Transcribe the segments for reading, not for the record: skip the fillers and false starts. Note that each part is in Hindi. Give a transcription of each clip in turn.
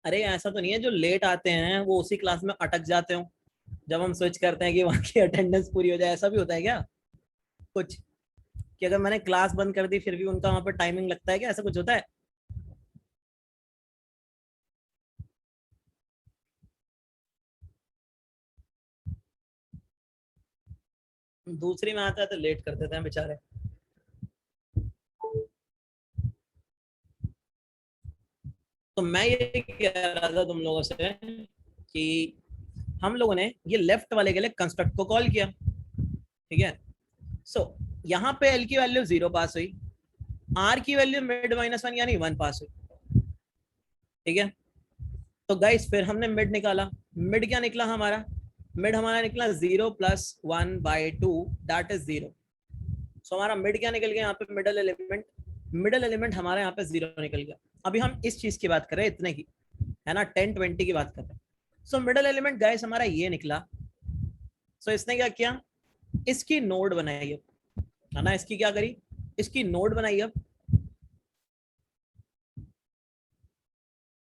अरे ऐसा तो नहीं है जो लेट आते हैं वो उसी क्लास में अटक जाते हो जब हम स्विच करते हैं कि वहां की अटेंडेंस पूरी हो जाए, ऐसा भी होता है क्या कुछ, कि अगर मैंने क्लास बंद कर दी फिर भी उनका वहां पर टाइमिंग लगता है क्या, ऐसा कुछ होता है? दूसरी में आता है तो लेट कर देते हैं बेचारे। तो मैं ये कह रहा था तुम लोगों से कि हम लोगों ने ये लेफ्ट वाले के लिए कंस्ट्रक्ट को कॉल किया, ठीक है। सो यहाँ पे एल की वैल्यू 0 पास हुई, आर की वैल्यू मिड -1 यानी 1 पास हुई, ठीक है। तो गाइस फिर हमने मिड निकाला। मिड क्या निकला हमारा? मिड हमारा निकला 0 + 1/2 दैट इज 0। सो हमारा मिड क्या निकल गया यहाँ पे? Middle element. मिडल एलिमेंट हमारे यहाँ पे 0 निकल गया। अभी हम इस चीज की बात कर रहे हैं, इतने की, है ना, 10 20 की बात कर रहे हैं। सो मिडल एलिमेंट गाइस हमारा ये निकला। सो इसने क्या किया? इसकी नोड बनाई अब, है ना, इसकी क्या करी? इसकी नोड बनाई अब।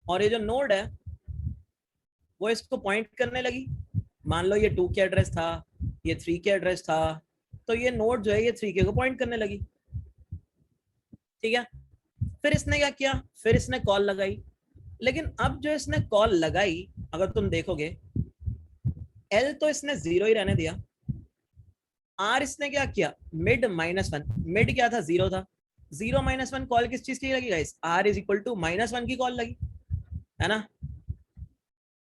और ये जो नोड है वो इसको पॉइंट करने लगी। मान लो ये 2 के एड्रेस था, ये 3 के एड्रेस था, तो ये नोड जो है ये 3 के को पॉइंट करने लगी, ठीक है। फिर इसने क्या किया? फिर इसने कॉल लगाई। लेकिन अब जो इसने कॉल लगाई, अगर तुम देखोगे, एल तो इसने 0 ही रहने दिया। आर इसने क्या किया? मिड -1। मिड क्या था? 0 था। 0 -1 कॉल किस चीज की लगी guys? R is equal to -1 की कॉल लगी, है ना।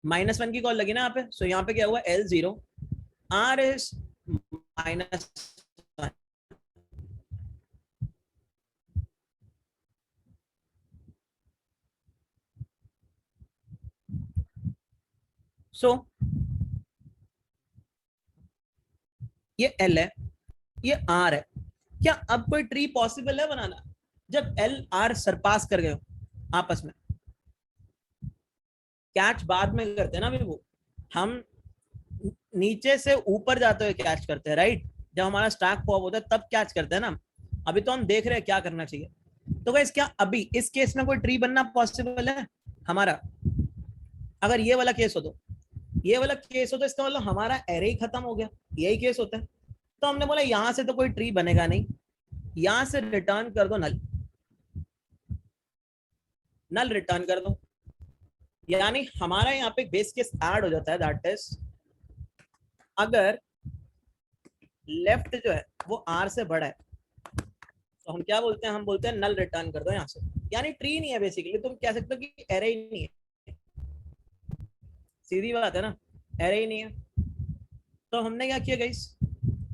-1 की कॉल लगी ना यहाँ पे। सो यहाँ पे क्या हुआ? L0 are is -1। सो ये L है, ये R है। क्या अब कोई ट्री पॉसिबल है बनाना जब L R सरपास कर गए हो आपस में? कैच बाद में करते हैं ना अभी वो, हम नीचे से ऊपर जाते हुए कैच करते हैं, राइट। जब हमारा स्टैक पॉप होता है तब कैच करते हैं ना। अभी तो हम देख रहे हैं क्या करना चाहिए। तो गाइस क्या अभी इस केस में कोई ट्री बनना पॉसिबल है हमारा? अगर ये वाला केस हो तो, ये वाला केस हो तो इसका मतलब हमारा एरे ही खत्म हो गया, यही केस होता है। तो हमने बोला यहां से तो कोई ट्री बनेगा नहीं, यहां से रिटर्न कर दो नल। नल रिटर्न कर दो, यानी हमारा यहाँ पे बेस केस ऐड हो जाता है, दैट इज अगर लेफ्ट जो है वो आर से बड़ा है तो हम क्या बोलते हैं? हम बोलते हैं नल रिटर्न कर दो यहाँ से। यानी ट्री नहीं है बेसिकली, तुम कह सकते हो कि एरे ही नहीं है। सीधी बात है ना, एरे ही नहीं है। तो हमने क्या किया गाइस,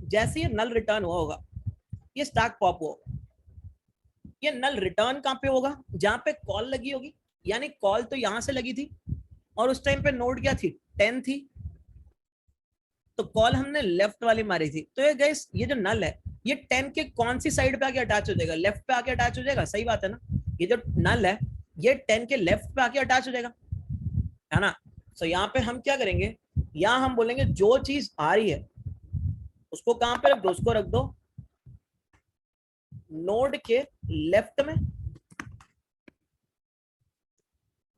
जैसे ये नल रिटर्न हुआ होगा, ये स्टैक पॉप हुआ होगा, ये नल रिटर्न कहाँ पे होगा? जहां पे कॉल लगी होगी। यानी कॉल तो यहां से लगी थी और उस टाइम पे नोड क्या थी? 10 थी। तो कॉल हमने लेफ्ट वाली मारी थी, तो ये गाइस ये जो नल है ये 10 के कौन सी साइड पे आके अटैच हो जाएगा? लेफ्ट पे आके अटैच हो जाएगा, सही बात है ना। ये जो नल है ये 10 के लेफ्ट पे आके अटैच हो जाएगा, है ना। सो यहाँ पे हम क्या करेंगे, यहाँ हम बोलेंगे जो चीज आ रही है उसको कहां पे रख दो? उसको रख दो नोड के लेफ्ट में।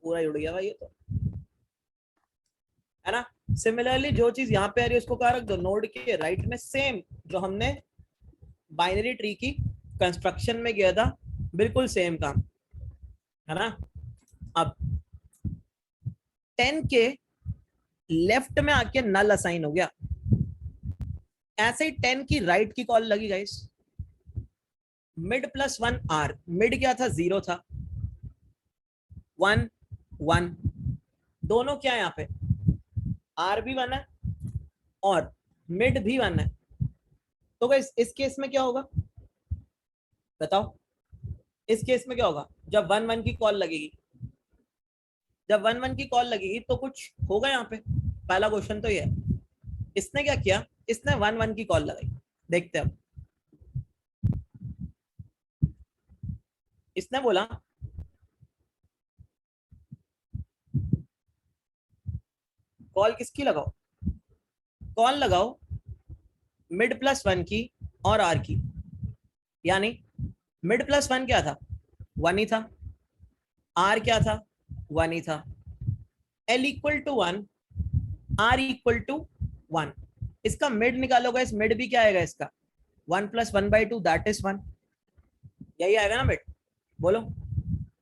पूरा जुड़ गया भाई ये तो, है ना। सिमिलरली जो चीज यहाँ पे आ रही है उसको कहा रख दो? नोड के राइट में। सेम जो हमने बाइनरी ट्री की कंस्ट्रक्शन में किया था, बिल्कुल सेम काम, है ना। अब 10 के लेफ्ट में आके नल असाइन हो गया, ऐसे ही 10 की राइट की कॉल लगी गाइस। मिड +1 आर, मिड क्या था? 0 था, 1 1, दोनों क्या है यहाँ पे? आर भी 1 है और मिड भी 1 है। तो गाइस इस केस में क्या होगा बताओ? इस केस में क्या होगा जब 1 1 की कॉल लगेगी? जब 1 1 की कॉल लगेगी तो कुछ होगा यहाँ पे। पहला क्वेश्चन तो ये है, इसने क्या किया? इसने 1 1 की कॉल लगाई। देखते हैं अब। इसने बोला कॉल किसकी लगाओ? कॉल लगाओ मिड +1 की और आर की। यानी मिड +1 क्या था? 1 ही था। आर क्या था? 1 ही था। L equal to 1, R equal to 1। इसका मिड निकालोगे, इस मिड भी क्या आएगा इसका 1 + 1/2 दैट इज 1, यही आएगा ना मिड, बोलो।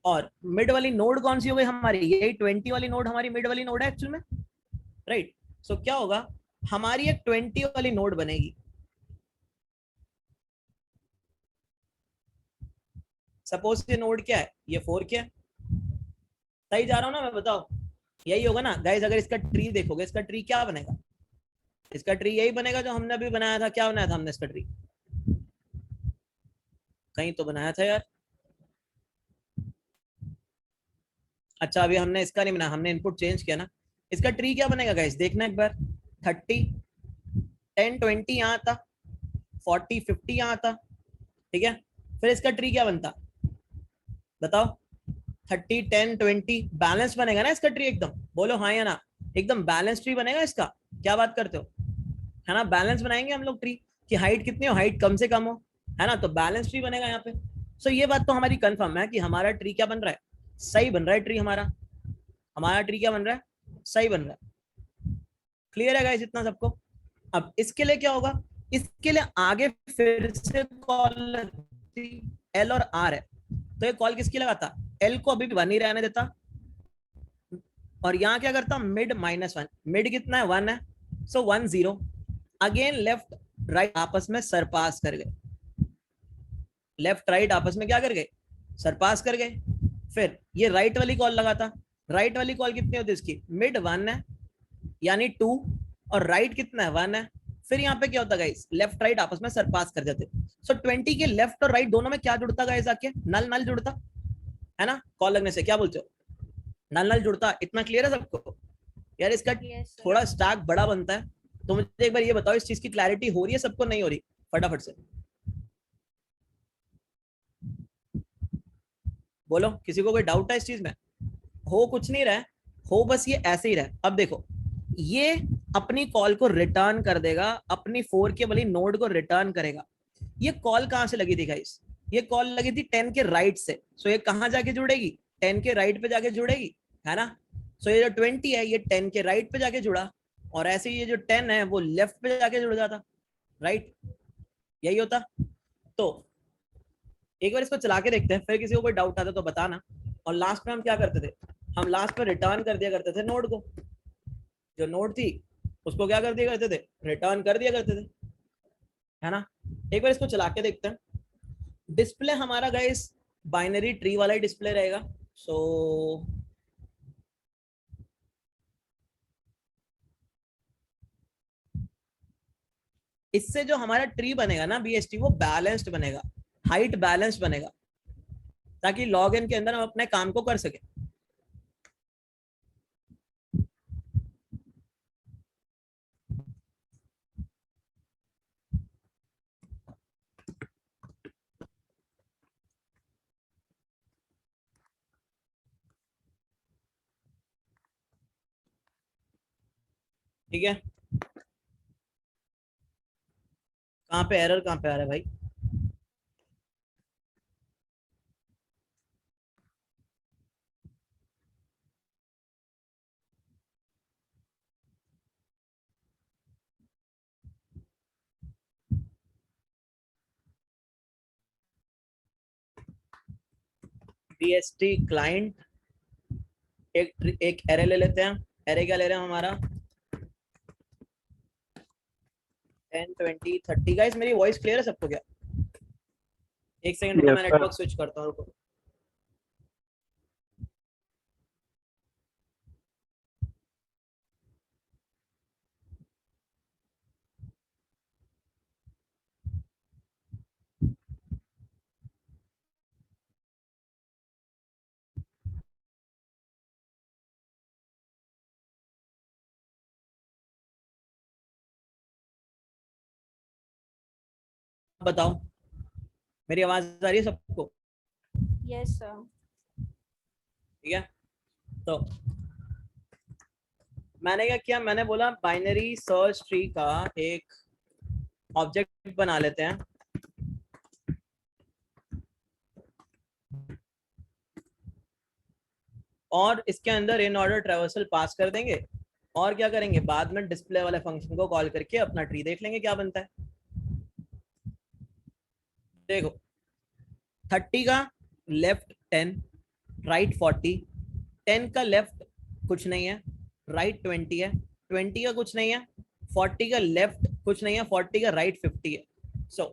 और मिड वाली नोड कौन सी हो गई हमारी, यही 20 वाली नोड हमारी मिड वाली नोड है एक्चुअल में, राइट। सो क्या होगा, हमारी एक 20 वाली नोड बनेगी। सपोज ये नोड क्या है, ये 4 क्या है, सही जा रहा हूं ना मैं, बताओ यही होगा ना गाइस। अगर इसका ट्री देखोगे, इसका ट्री क्या बनेगा, इसका ट्री यही बनेगा जो हमने अभी बनाया था। क्या बनाया था हमने इसका ट्री, कहीं तो बनाया था यार। अच्छा अभी हमने इसका नहीं बनाया, हमने इनपुट चेंज किया ना। इसका ट्री क्या बनेगा गाइस, देखना एक बार। 30 10 20 यहाँ था, 40 50 यहाँ था, ठीक है। फिर इसका ट्री क्या बनता, बताओ। 30 10 20 बैलेंस बनेगा ना इसका ट्री एकदम, बोलो हाँ या ना। एकदम बैलेंस ट्री बनेगा इसका, क्या बात करते हो, है ना। बैलेंस बनाएंगे हम लोग ट्री की हाइट कितनी हो, हाइट कम से कम हो, है ना। तो बैलेंस ट्री बनेगा यहाँ पे। सो ये बात तो हमारी कंफर्म है कि हमारा ट्री क्या बन रहा है, सही बन रहा है ट्री हमारा। हमारा ट्री क्या बन रहा है, सही बन रहा है। क्लियर है गाइस इतना सबको। अब इसके लिए क्या होगा, इसके लिए आगे फिर से कॉल एल और आर है, तो ये कॉल किसकी लगाता, एल को अभी भी 1 ही रहने देता, और यहाँ क्या करता मिड -1, मिड कितना है 1 है, सो 1 0। अगेन लेफ्ट राइट आपस में सरपास कर गए, लेफ्ट राइट आपस में क्या कर गए, सरपास कर गए। फिर ये राइट वाली कॉल लगाता, राइट वाली कॉल कितनी होती है इसकी, मिड 1 है यानी 2, और राइट कितना है 1 है। फिर यहाँ पे क्या होता गाइस, लेफ्ट राइट आपस में सरपास कर जाते। सो 20 के लेफ्ट और राइट दोनों में क्या जुड़ता गाइस, आके नल नल जुड़ता, है ना। कॉल लगने से क्या बोलते हो, नल नल जुड़ता। इतना क्लियर है सबको यार, इसका थोड़ा स्टैक बड़ा बनता है। तो मुझे एक बार ये बताओ, इस चीज की क्लैरिटी हो रही है सबको, नहीं हो रही, फटाफट से बोलो। किसी को कोई डाउट है इस चीज में, हो कुछ नहीं रहा है, हो बस ये ऐसे ही रहा। अब देखो ये अपनी कॉल को रिटर्न कर देगा, अपनी 4 के वाली नोड को रिटर्न करेगा। ये कॉल कहां से लगी थी गाइस, ये कॉल लगी थी 10 के राइट से। सो ये कहां जाके जुड़ेगी, 10 के राइट पे जाके जुड़ेगी, है ना। सो ये जो 20 है ये 10 के राइट पे जाके जुड़ा, और ऐसे ये जो 10 है वो लेफ्ट पे जाके जुड़ जाता, राइट, यही होता। तो एक बार इसको चला के देखते हैं, फिर किसी को कोई डाउट आता तो बताना। और लास्ट में हम क्या करते थे, हम लास्ट में रिटर्न कर दिया करते थे नोड को, जो नोड थी उसको क्या कर दिया करते थे, रिटर्न कर दिया करते थे, है ना। एक बार इसको चला के देखते हैं। डिस्प्ले हमारा गाइस बाइनरी ट्री वाला ही डिस्प्ले रहेगा। सो इससे जो हमारा ट्री बनेगा ना बीएसटी, वो बैलेंस्ड बनेगा, हाइट बैलेंस्ड बनेगा, ताकि लॉग इन के अंदर हम अपने काम को कर सके। ठीक है, कहाँ पे एरर, कहाँ पे आ रहा है भाई। बीएसटी क्लाइंट, एक एरे ले लेते हैं। एरे क्या ले रहे हैं हमारा, 10 20 30। गाइस मेरी वॉइस क्लियर है सबको क्या, एक सेकंड रुको, यस मैं सर। नेटवर्क स्विच करता हूँ, रुको। बताओ मेरी आवाज आ रही है सबको, यस सर। ठीक है। तो मैंने क्या किया, मैंने बोला बाइनरी सर्च ट्री का एक ऑब्जेक्ट बना लेते हैं, और इसके अंदर इन ऑर्डर ट्रेवर्सल पास कर देंगे और क्या करेंगे, बाद में डिस्प्ले वाले फंक्शन को कॉल करके अपना ट्री देख लेंगे क्या बनता है। देखो 30 का लेफ्ट 10, राइट 40, 10 का लेफ्ट कुछ नहीं है, राइट 20 है, 20 का कुछ नहीं है, 40 का लेफ्ट कुछ नहीं है, 40 का राइट 50 है। सो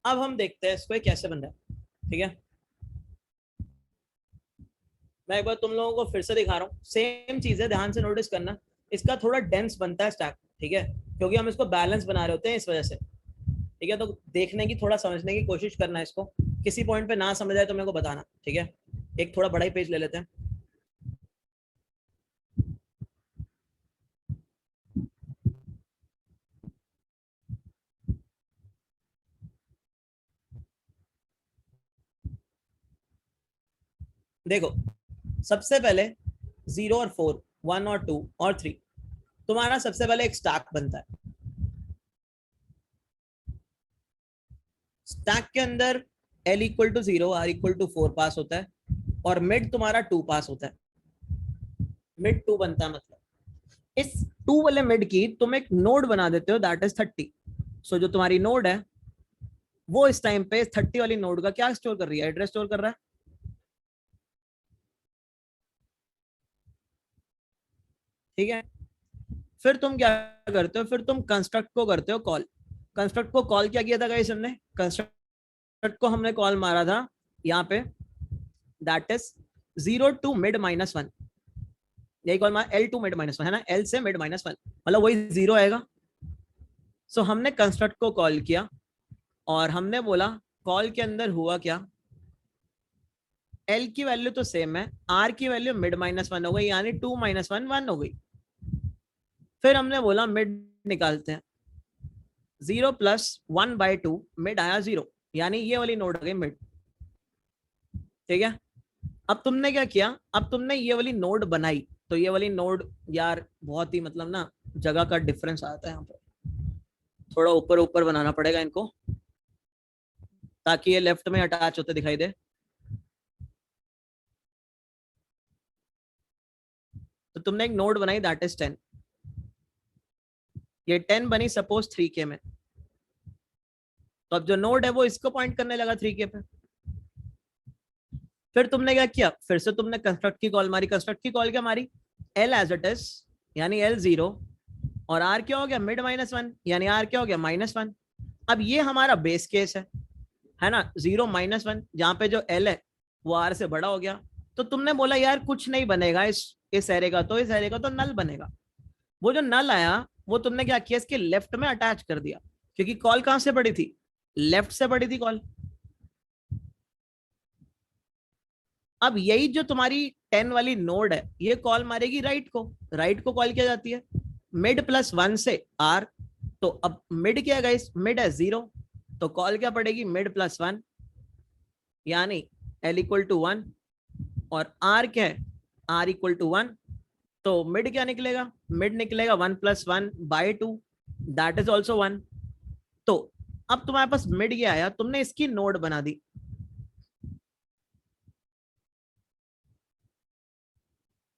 अब हम देखते हैं इसको कैसे बन रहा है। ठीक है, मैं एक बार तुम लोगों को फिर से दिखा रहा हूँ, सेम चीज है, ध्यान से नोटिस करना। इसका थोड़ा डेंस बनता है स्टैक, ठीक है, क्योंकि हम इसको बैलेंस बना रहे होते हैं इस वजह से। ठीक है, तो देखने की, थोड़ा समझने की कोशिश करना है इसको, किसी पॉइंट पे ना समझ आए तो मेरे को बताना। ठीक है, एक थोड़ा बड़ा ही पेज ले लेते हैं। देखो सबसे पहले 0 और 4, 1 और 2 और 3, तुम्हारा सबसे पहले एक स्टैक बनता है। स्टैक के अंदर L equal to 0, R equal to 4 pass होता है और मिड तुम्हारा 2 पास होता है। मिड 2 बनता है, मतलब इस 2 वाले मिड की तुम एक नोड बना देते हो, दैट इज 30। सो जो तुम्हारी नोड है वो इस टाइम पे 30 वाली नोड का क्या स्टोर कर रही है, एड्रेस स्टोर कर रहा है। ठीक है, फिर तुम क्या करते हो, फिर तुम कंस्ट्रक्ट को करते हो कॉल। कंस्ट्रक्ट को कॉल क्या किया था गाइस हमने, कंस्ट्रक्ट को हमने कॉल मारा था यहाँ पे, दैट इज 0 टू मिड -1। यही कॉल मारा L टू मिड -1 है ना, L से मिड -1 मतलब वही 0 आएगा। सो हमने कंस्ट्रक्ट को कॉल किया और हमने बोला कॉल के अंदर हुआ क्या, L की वैल्यू तो सेम है, R की वैल्यू मिड -1 हो गई, यानी 2 - 1 1 हो गई। फिर हमने बोला मिड निकालते हैं, 0 + 1/2 मिड आया 0, यानी ये वाली नोड आ गई मिड। ठीक है, अब तुमने क्या किया, अब तुमने ये वाली नोड बनाई, तो ये वाली नोड यार बहुत ही मतलब ना जगह का डिफरेंस आता है यहाँ पर, थोड़ा ऊपर ऊपर बनाना पड़ेगा इनको ताकि ये लेफ्ट में अटैच होते दिखाई दे। तो तुमने एक नोड बनाई दैट इज 10, ये 10 बनी सपोज 3K में, तो अब जो नोड है वो इसको पॉइंट करने लगा 3K पे। फिर तुमने क्या किया, फिर से तुमने कंस्ट्रक्ट की कॉल मारी। कंस्ट्रक्ट की कॉल क्या मारी, L एज इट इज यानी L 0, और R क्या हो गया मिड -1 यानी R क्या हो गया -1। अब ये हमारा बेस केस है ना, 0 -1, जहां पे जो L है वो R से बड़ा हो गया। तो तुमने बोला यार कुछ नहीं बनेगा इस एरे का, तो इस एरे का तो नल बनेगा। वो जो नल आया वो तुमने क्या किया, इसके लेफ्ट में अटैच कर दिया, क्योंकि कॉल कहां से पड़ी थी, लेफ्ट से पड़ी थी कॉल। अब यही जो तुम्हारी 10 वाली नोड है ये कॉल मारेगी राइट को। राइट को कॉल किया जाती है मिड +1 से R। तो अब मिड क्या है गाइस, मिड है 0, तो कॉल क्या पड़ेगी मिड +1 यानी L इक्वल टू 1, और R क्या है, R इक्वल टू 1। तो मिड क्या निकलेगा, मिड निकलेगा 1 + 1/2, दैट इज ऑल्सो 1। तो अब तुम्हारे पास मिड क्या आया, तुमने इसकी नोड बना दी।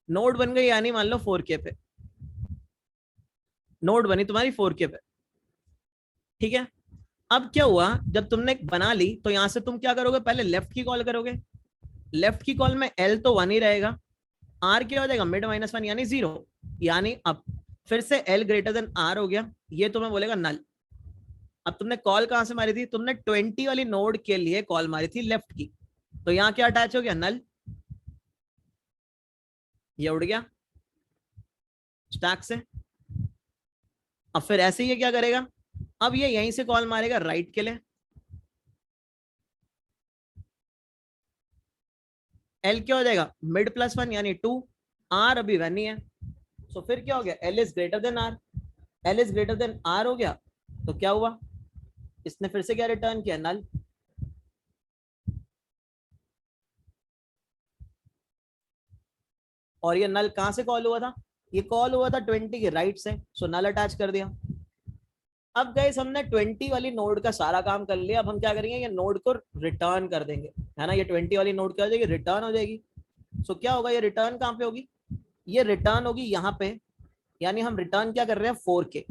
नोड बन गई यानी मान लो 4K पे नोड बनी तुम्हारी 4K पे। ठीक है, अब क्या हुआ, जब तुमने बना ली तो यहां से तुम क्या करोगे, पहले लेफ्ट की कॉल करोगे। लेफ्ट की कॉल में L तो 1 ही रहेगा, R क्या हो जाएगा मिड -1 यानी 0, यानी अब फिर से L ग्रेटर देन R हो गया, ये तुम्हें बोलेगा नल। अब तुमने कॉल कहां से मारी थी, तुमने 20 वाली नोड के लिए कॉल मारी थी लेफ्ट की, तो यहां क्या अटैच हो गया नल, ये उड़ गया स्टैक से। अब फिर ऐसे ही ये क्या करेगा, अब ये यहीं से कॉल मारेगा राइट के लिए, L क्या हो जाएगा मिड +1 यानी 2, R अभी 1 ही है, तो फिर क्या हो गया L is greater than R। L is greater than R हो गया, तो क्या हुआ, इसने फिर से क्या रिटर्न किया, नल। और ये नल कहां से कॉल हुआ था, ये कॉल हुआ था 20 के राइट से, सो नल अटैच कर दिया। अब गाइस हमने 20 वाली नोड का सारा काम कर लिया, अब हम क्या करेंगे, ये नोड को रिटर्न कर देंगे, है ना, ये 20 वाली नोड क्या हो जाएगी, रिटर्न हो जाएगी। सो क्या होगा, ये रिटर्न कहाँ पे होगी, ये रिटर्न होगी यहाँ पे, यानी हम रिटर्न क्या कर रहे हैं 4K।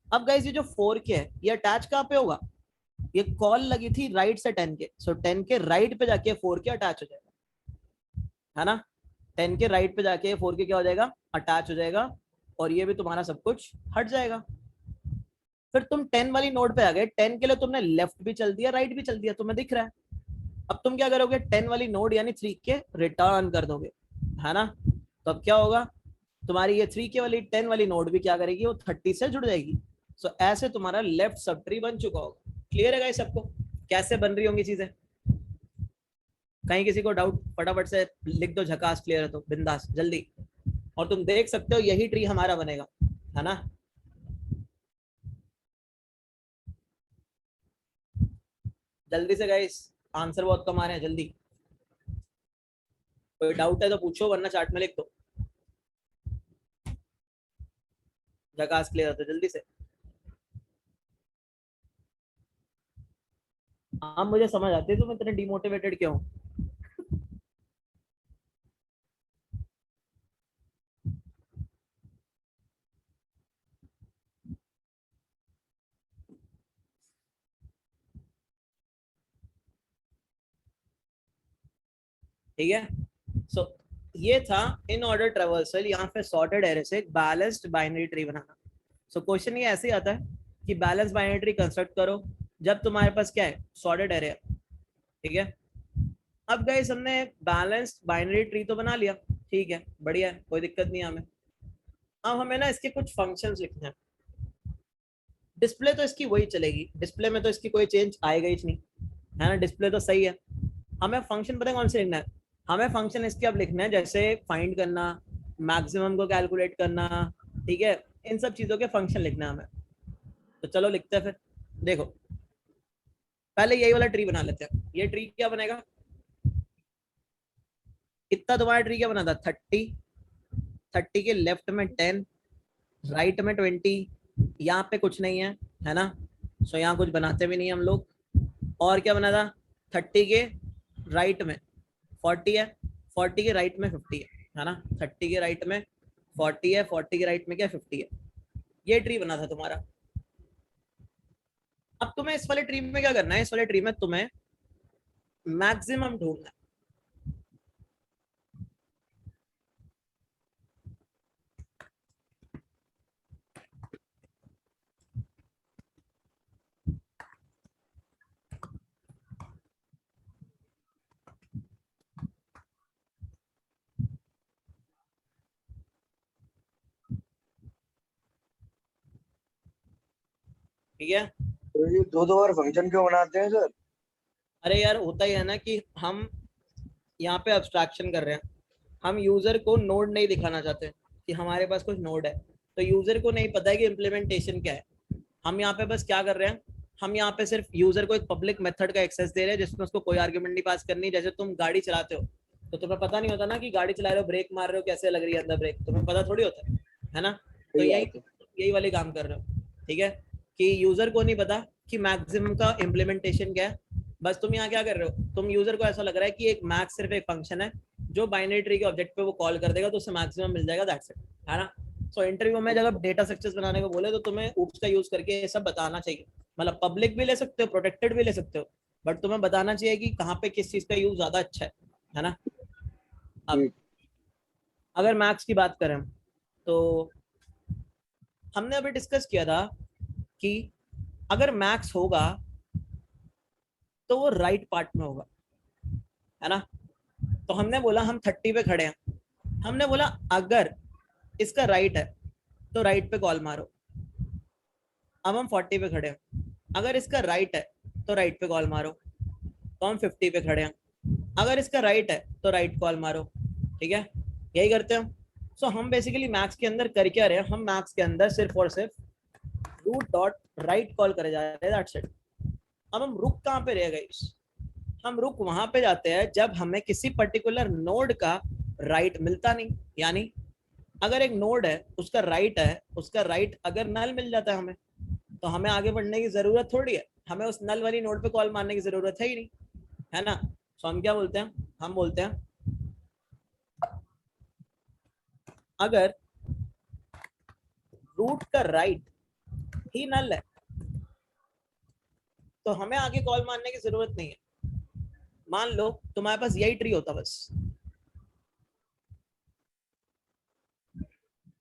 अब गाइस ये जो 4K है ये अटैच कहाँ पे होगा, ये कॉल लगी थी राइट से 10K, सो 10K राइट पे जाके 4K अटैच हो जाएगा, है ना। 10K राइट पे जाके 4K क्या हो जाएगा, अटैच हो जाएगा, और ये भी तुम्हारा सब कुछ हट जाएगा। फिर तुम 10 वाली नोड पे आ गए, 10 के लिए तुमने लेफ्ट भी चल दिया राइट भी चल दिया, तुम्हें दिख रहा है। अब तुम क्या करोगे, 10 वाली नोड यानी 3K रिटर्न कर दोगे, है ना। तो अब क्या होगा, तुम्हारी ये 3K वाली 10 वाली नोड भी क्या करेगी, वो 30 से जुड़ जाएगी। सो ऐसे तुम्हारा लेफ्ट सब ट्री बन चुका होगा। क्लियर है गाइस सबको, कैसे बन रही होंगी चीजें। कहीं किसी को डाउट फटाफट से लिख दो, झकास क्लियर है तो बिंदास जल्दी। और तुम देख सकते हो यही ट्री हमारा बनेगा, है ना। जल्दी से गाइस, आंसर बहुत कम आ रहे हैं, जल्दी। कोई डाउट है तो पूछो, वरना चार्ट में लिख दो। झकास क्लियर तो जल्दी से। हाँ मुझे समझ आती है तुम इतने डिमोटिवेटेड क्यों हो। ठीक है। सो ये था इन ऑर्डर ट्रेवर्सल, यहाँ पे सॉर्टेड एरे से एक बैलेंस्ड बाइनरी ट्री बनाना। सो क्वेश्चन ये ऐसे ही आता है कि बैलेंस बाइनरी ट्री कंस्ट्रक्ट करो जब तुम्हारे पास क्या है, सॉर्टेड एरे है। ठीक है। अब गाइस हमने बैलेंस्ड बाइनरी ट्री तो बना लिया, ठीक है, बढ़िया है, कोई दिक्कत नहीं है हमें। अब हमें ना इसके कुछ फंक्शंस लिखने हैं। डिस्प्ले तो इसकी वही चलेगी, डिस्प्ले में तो इसकी कोई चेंज आएगा ही नहीं, है ना, डिस्प्ले तो सही है। हमें फंक्शन पता है कौन से लिखना है, हमें फंक्शन इसके अब लिखना है जैसे फाइंड करना, मैक्सिमम को कैलकुलेट करना, ठीक है, इन सब चीजों के फंक्शन लिखना है हमें। तो चलो लिखते हैं फिर। देखो पहले यही वाला ट्री बना लेते हैं। ये ट्री क्या बनेगा, इतना तुम्हारा ट्री क्या बना था, 30, 30 के लेफ्ट में 10, राइट में 20, यहाँ पे कुछ नहीं है ना। सो यहाँ कुछ बनाते भी नहीं हम लोग। और क्या बना था, 30 के राइट में 40 है, 40 के राइट में 50 है ना, 30 के राइट में 40 है, 40 के राइट में क्या 50 है। ये ट्री बना था तुम्हारा। अब तुम्हें इस वाले ट्री में क्या करना है, इस वाले ट्री में तुम्हें मैक्सिमम ढूंढना है। ठीक है। तो ये दो दो बार फंक्शन क्यों बनाते हैं सर? अरे यार होता ही है ना कि हम यहाँ पे अब्स्ट्रैक्शन कर रहे हैं, हम यूजर को नोड नहीं दिखाना चाहते कि हमारे पास कुछ नोड है, तो यूजर को नहीं पता है कि इम्प्लीमेंटेशन क्या है। हम यहाँ पे बस क्या कर रहे हैं, हम यहाँ पे सिर्फ यूजर को एक पब्लिक मेथड का एक्सेस दे रहे हैं जिसमें उसको कोई आर्ग्यूमेंट नहीं पास करनी। जैसे तुम गाड़ी चलाते हो तो तुम्हें पता नहीं होता ना कि गाड़ी चला रहे हो, ब्रेक मार रहे हो, कैसे लग रही है अंदर ब्रेक, तुम्हें पता थोड़ी होता है ना। तो सही यही बात है। यही वाले काम कर रहे हो, ठीक है, कि यूजर को नहीं पता कि मैक्सिमम का इम्प्लीमेंटेशन क्या है। बस तुम यहाँ क्या कर रहे हो, तुम यूजर को ऐसा लग रहा है कि एक मैक्स सिर्फ एक फंक्शन है जो बाइनरी ट्री के ऑब्जेक्ट पे वो कॉल कर देगा तो उससे मैक्सिमम मिल जाएगा, दैट्स इट, है ना। सो इंटरव्यू में जब डेटा स्ट्रक्चर्स बनाने को बोले तो तुम्हें ऊप्स का यूज करके ये सब बताना चाहिए। मतलब पब्लिक भी ले सकते हो, प्रोटेक्टेड भी ले सकते हो, बट तुम्हें बताना चाहिए कि कहाँ पे किस चीज का यूज ज्यादा अच्छा है ना। अब ठीक। अगर मैक्स की बात करें तो हमने अभी डिस्कस किया था कि अगर मैक्स होगा तो वो राइट पार्ट में होगा, है ना। तो हमने बोला हम 30 पे खड़े हैं, हमने बोला अगर इसका राइट है तो राइट पे कॉल मारो। अब हम 40 पे खड़े हैं, अगर इसका राइट है तो राइट पे कॉल मारो। तो हम 50 पे खड़े हैं, अगर इसका राइट है तो राइट कॉल मारो। ठीक है, यही करते हैं हम। सो हम बेसिकली मैक्स के अंदर कर क्या रहे हैं, हम मैक्स के अंदर सिर्फ और सिर्फ रूट डॉट राइट कॉल करे जा रहे हैं, दैट्स इट। अब हम रुक कहाँ पे रह गए, हम रुक वहां पे जाते हैं जब हमें किसी पर्टिकुलर नोड का राइट मिलता नहीं। यानी अगर एक नोड है उसका राइट है, उसका राइट अगर नल मिल जाता है हमें, तो हमें आगे बढ़ने की जरूरत थोड़ी है, हमें उस नल वाली नोड पे कॉल मारने की जरूरत है ही नहीं, है ना। सो हम क्या बोलते हैं, हम बोलते हैं अगर रूट का राइट ही नल है तो हमें आगे कॉल मारने की जरूरत नहीं है। मान लो तुम्हारे पास यही ट्री होता बस,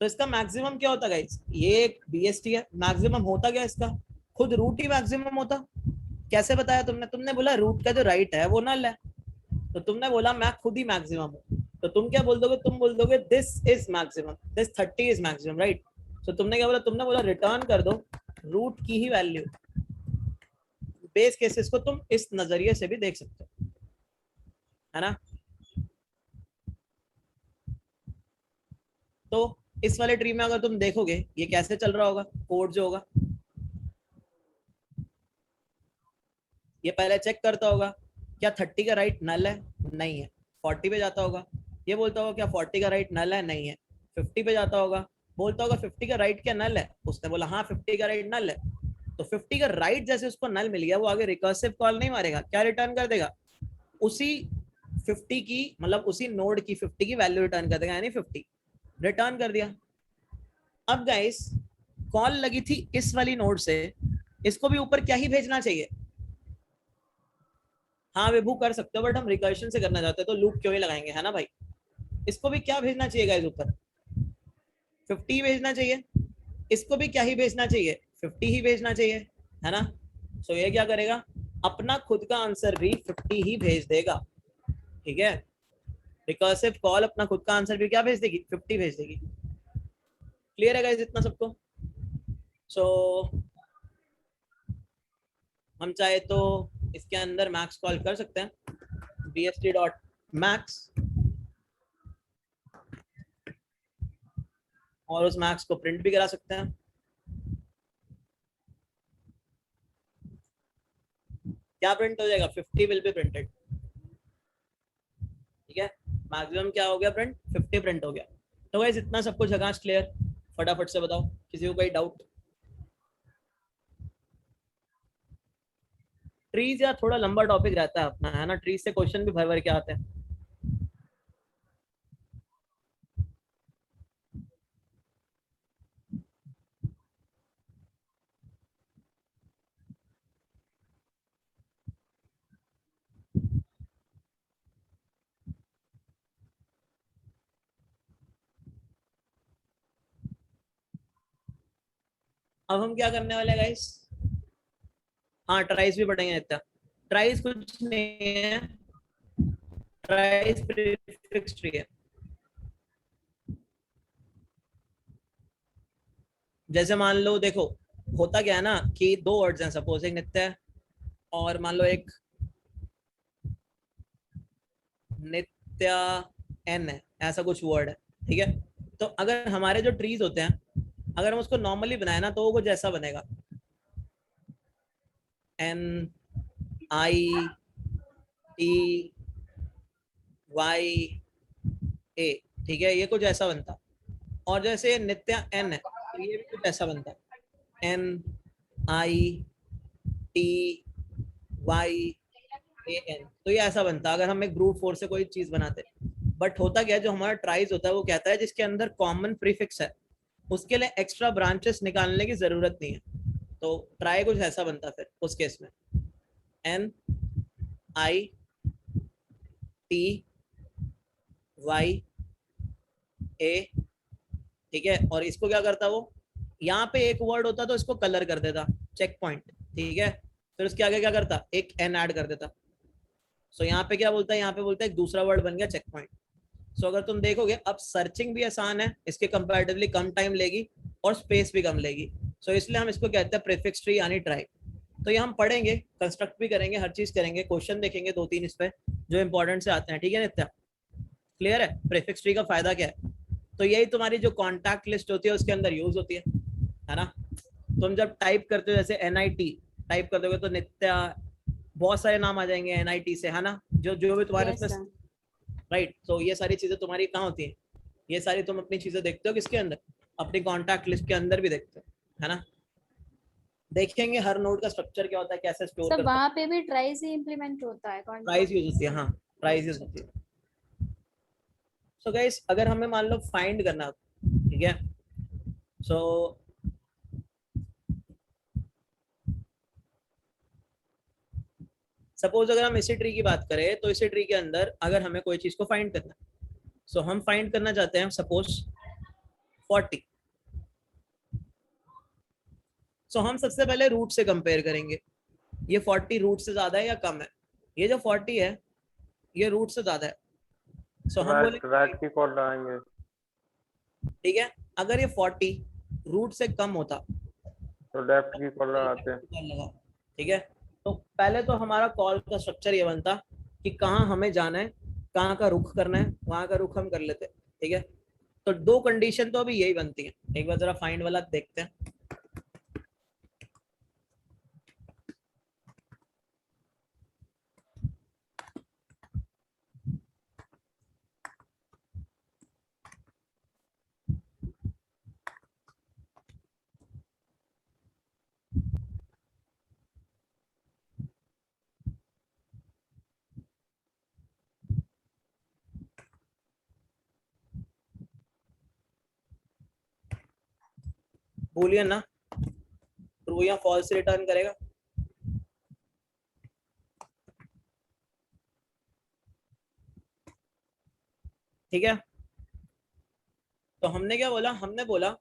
तो इसका मैक्सिमम क्या होता गाइस? ये एक बीएसटी है, मैक्सिमम होता क्या इसका? खुद रूट ही मैक्सिमम होता। कैसे बताया तुमने? तुमने बोला रूट का जो राइट है वो नल है, तो तुमने बोला मैं खुद ही मैक्सिमम हूँ, तो तुम क्या बोल दोगे? तुम बोल दोगे this is maximum, this 30 is maximum, right? तो तुमने क्या बोला? तुमने बोला रिटर्न कर दो रूट की ही वैल्यू। बेस केसेस को तुम इस नजरिए से भी देख सकते हो, है ना? तो इस वाले ट्री में अगर तुम देखोगे ये कैसे चल रहा होगा, कोड जो होगा ये पहले चेक करता होगा क्या 30 का राइट नल है, नहीं है। 40 पे जाता होगा, ये बोलता होगा क्या 40 का राइट नल है, नहीं है। 50 पे जाता होगा, बोलता होगा 50 का राइट क्या नल है, उसने बोला हाँ 50 का राइट नल है। तो 50 का राइट जैसे उसको नल मिल गया, वो आगे रिकर्सिव कॉल नहीं मारेगा, क्या रिटर्न कर देगा? उसी 50 की, मतलब उसी नोड की 50 की वैल्यू रिटर्न कर देगा, यानी 50 रिटर्न कर दिया। अब गाइस कॉल लगी थी इस वाली नोड से, इसको भी ऊपर क्या ही भेजना चाहिए? हाँ विभू कर सकते हो, बट हम रिकर्शन से करना चाहते हैं तो लूप क्यों ही लगाएंगे, है ना भाई? इसको भी क्या भेजना चाहिए गाइस ऊपर? 50 भेजना चाहिए। इसको भी क्या ही भेजना चाहिए? 50 ही भेजना चाहिए, है ना? सो ये क्या करेगा? अपना खुद का आंसर भी 50 ही भेज देगा, ठीक है? रिकर्सिव कॉल अपना खुद का आंसर भी क्या भेज देगी? 50 भेज देगी। क्लियर है गाइस इतना सबको? सो हम चाहे तो इसके अंदर मैक्स कॉल कर सकते हैं, bst.max, और उस मैक्स को प्रिंट भी करा सकते हैं। क्या प्रिंट हो जाएगा? 50 विल बी प्रिंटेड, ठीक है? मैक्सिमम क्या हो गया? प्रिंट 50 प्रिंट हो गया। तो गाइस इतना सब कुछ झकास क्लियर? फटाफट से बताओ, किसी को कोई डाउट? ट्रीज यार थोड़ा लंबा टॉपिक रहता है अपना, है ना? ट्रीज से क्वेश्चन भी भर भर के आते हैं। अब हम क्या करने वाले हैं गाइस? हाँ ट्राइस भी पढ़ेंगे इतना। ट्राइस कुछ नहीं है, ट्राइस प्रीफिक्स ट्री है। जैसे मान लो देखो, होता क्या है ना कि दो वर्ड्स हैं, सपोज एक नित्य है और मान लो एक नित्या एन है, ऐसा कुछ वर्ड है, ठीक है? तो अगर हमारे जो ट्रीज होते हैं, अगर हम उसको नॉर्मली बनाए ना तो वो कुछ ऐसा बनेगा, एन आई टी वाई ए, ठीक है? ये कुछ ऐसा बनता। और जैसे नित्या एन है तो ये भी कुछ ऐसा बनता है, N I T Y A N, तो ये ऐसा बनता अगर हम एक ब्रूट फोर्स से कोई चीज बनाते। बट होता क्या है, जो हमारा ट्राइज होता है वो कहता है जिसके अंदर कॉमन प्रीफिक्स है उसके लिए एक्स्ट्रा ब्रांचेस निकालने की जरूरत नहीं है। तो ट्राई कुछ ऐसा बनता फिर उस केस में, एन आई टी वाई ए, ठीक है? और इसको क्या करता वो, यहाँ पे एक वर्ड होता तो इसको कलर कर देता चेक पॉइंट, ठीक है? फिर उसके आगे क्या करता? एक एन ऐड कर देता। सो यहाँ पे क्या बोलता है? यहाँ पे बोलता है एक दूसरा वर्ड बन गया चेक पॉइंट। सो अगर तुम देखोगे अब सर्चिंग भी आसान है, इसके कंपैरेटिवली कम टाइम लेगी और स्पेस भी कम लेगी। सो इसलिए हम इसको कहते हैं प्रीफिक्स ट्री यानी ट्राई। तो ये हम पढ़ेंगे, कंस्ट्रक्ट भी करेंगे, हर चीज करेंगे, क्वेश्चन देखेंगे दो तीन इस पे जो इंपॉर्टेंट से आते हैं, ठीक है नित्या? क्लियर है प्रीफिक्स ट्री का फायदा क्या है? तो यही तुम्हारी जो कॉन्टैक्ट लिस्ट होती है उसके अंदर यूज होती है ना? तुम जब टाइप करते हो जैसे NIT टाइप कर दोगे तो नित्या, बहुत सारे नाम आ जाएंगे NIT से, है ना? जो जो भी तुम्हारे Yes, इसमें, sir. राइट? तो ये सारी चीजें तुम्हारी कहाँ होती हैं? ये सारी तुम अपनी चीजें देखते हो किसके अंदर? अपनी कॉन्टैक्ट लिस्ट के अंदर भी देखते हो, है ना? देखेंगे हर नोड का स्ट्रक्चर क्या होता है, कैसे स्टोर सब करते हैं। वहाँ पे भी ट्राई से इम्प्लीमेंट होता है प्राइस यूज होती है, हाँ प्राइस यूज अच्छा। होती है। सो गाइस अगर हमें मान लो फाइंड करना, ठीक है। सो सपोज अगर हम इसी ट्री की बात करें तो इसी ट्री के अंदर अगर हमें कोई चीज को फाइंड करना है, सो हम फाइंड करना चाहते हैं सपोज 40। सो हम सबसे पहले रूट से कंपेयर करेंगे, ये 40 रूट से ज्यादा है या कम है। ये जो 40 है ये रूट से ज्यादा है, सो हम राइट बोले की कॉल लगाएंगे। ठीक है। अगर ये 40 रूट से कम होता तो लेफ्ट की कॉल लगाते हैं। लगा, ठीक है। तो पहले तो हमारा कॉल का स्ट्रक्चर ये बनता कि कहाँ हमें जाना है, कहाँ का रुख करना है, वहां का रुख हम कर लेते, ठीक है। तो दो कंडीशन तो अभी यही बनती है। एक बार जरा फाइंड वाला देखते हैं। बोलिए ना, ट्रू या फॉल्स रिटर्न करेगा। ठीक है। तो हमने क्या बोला, हमने बोला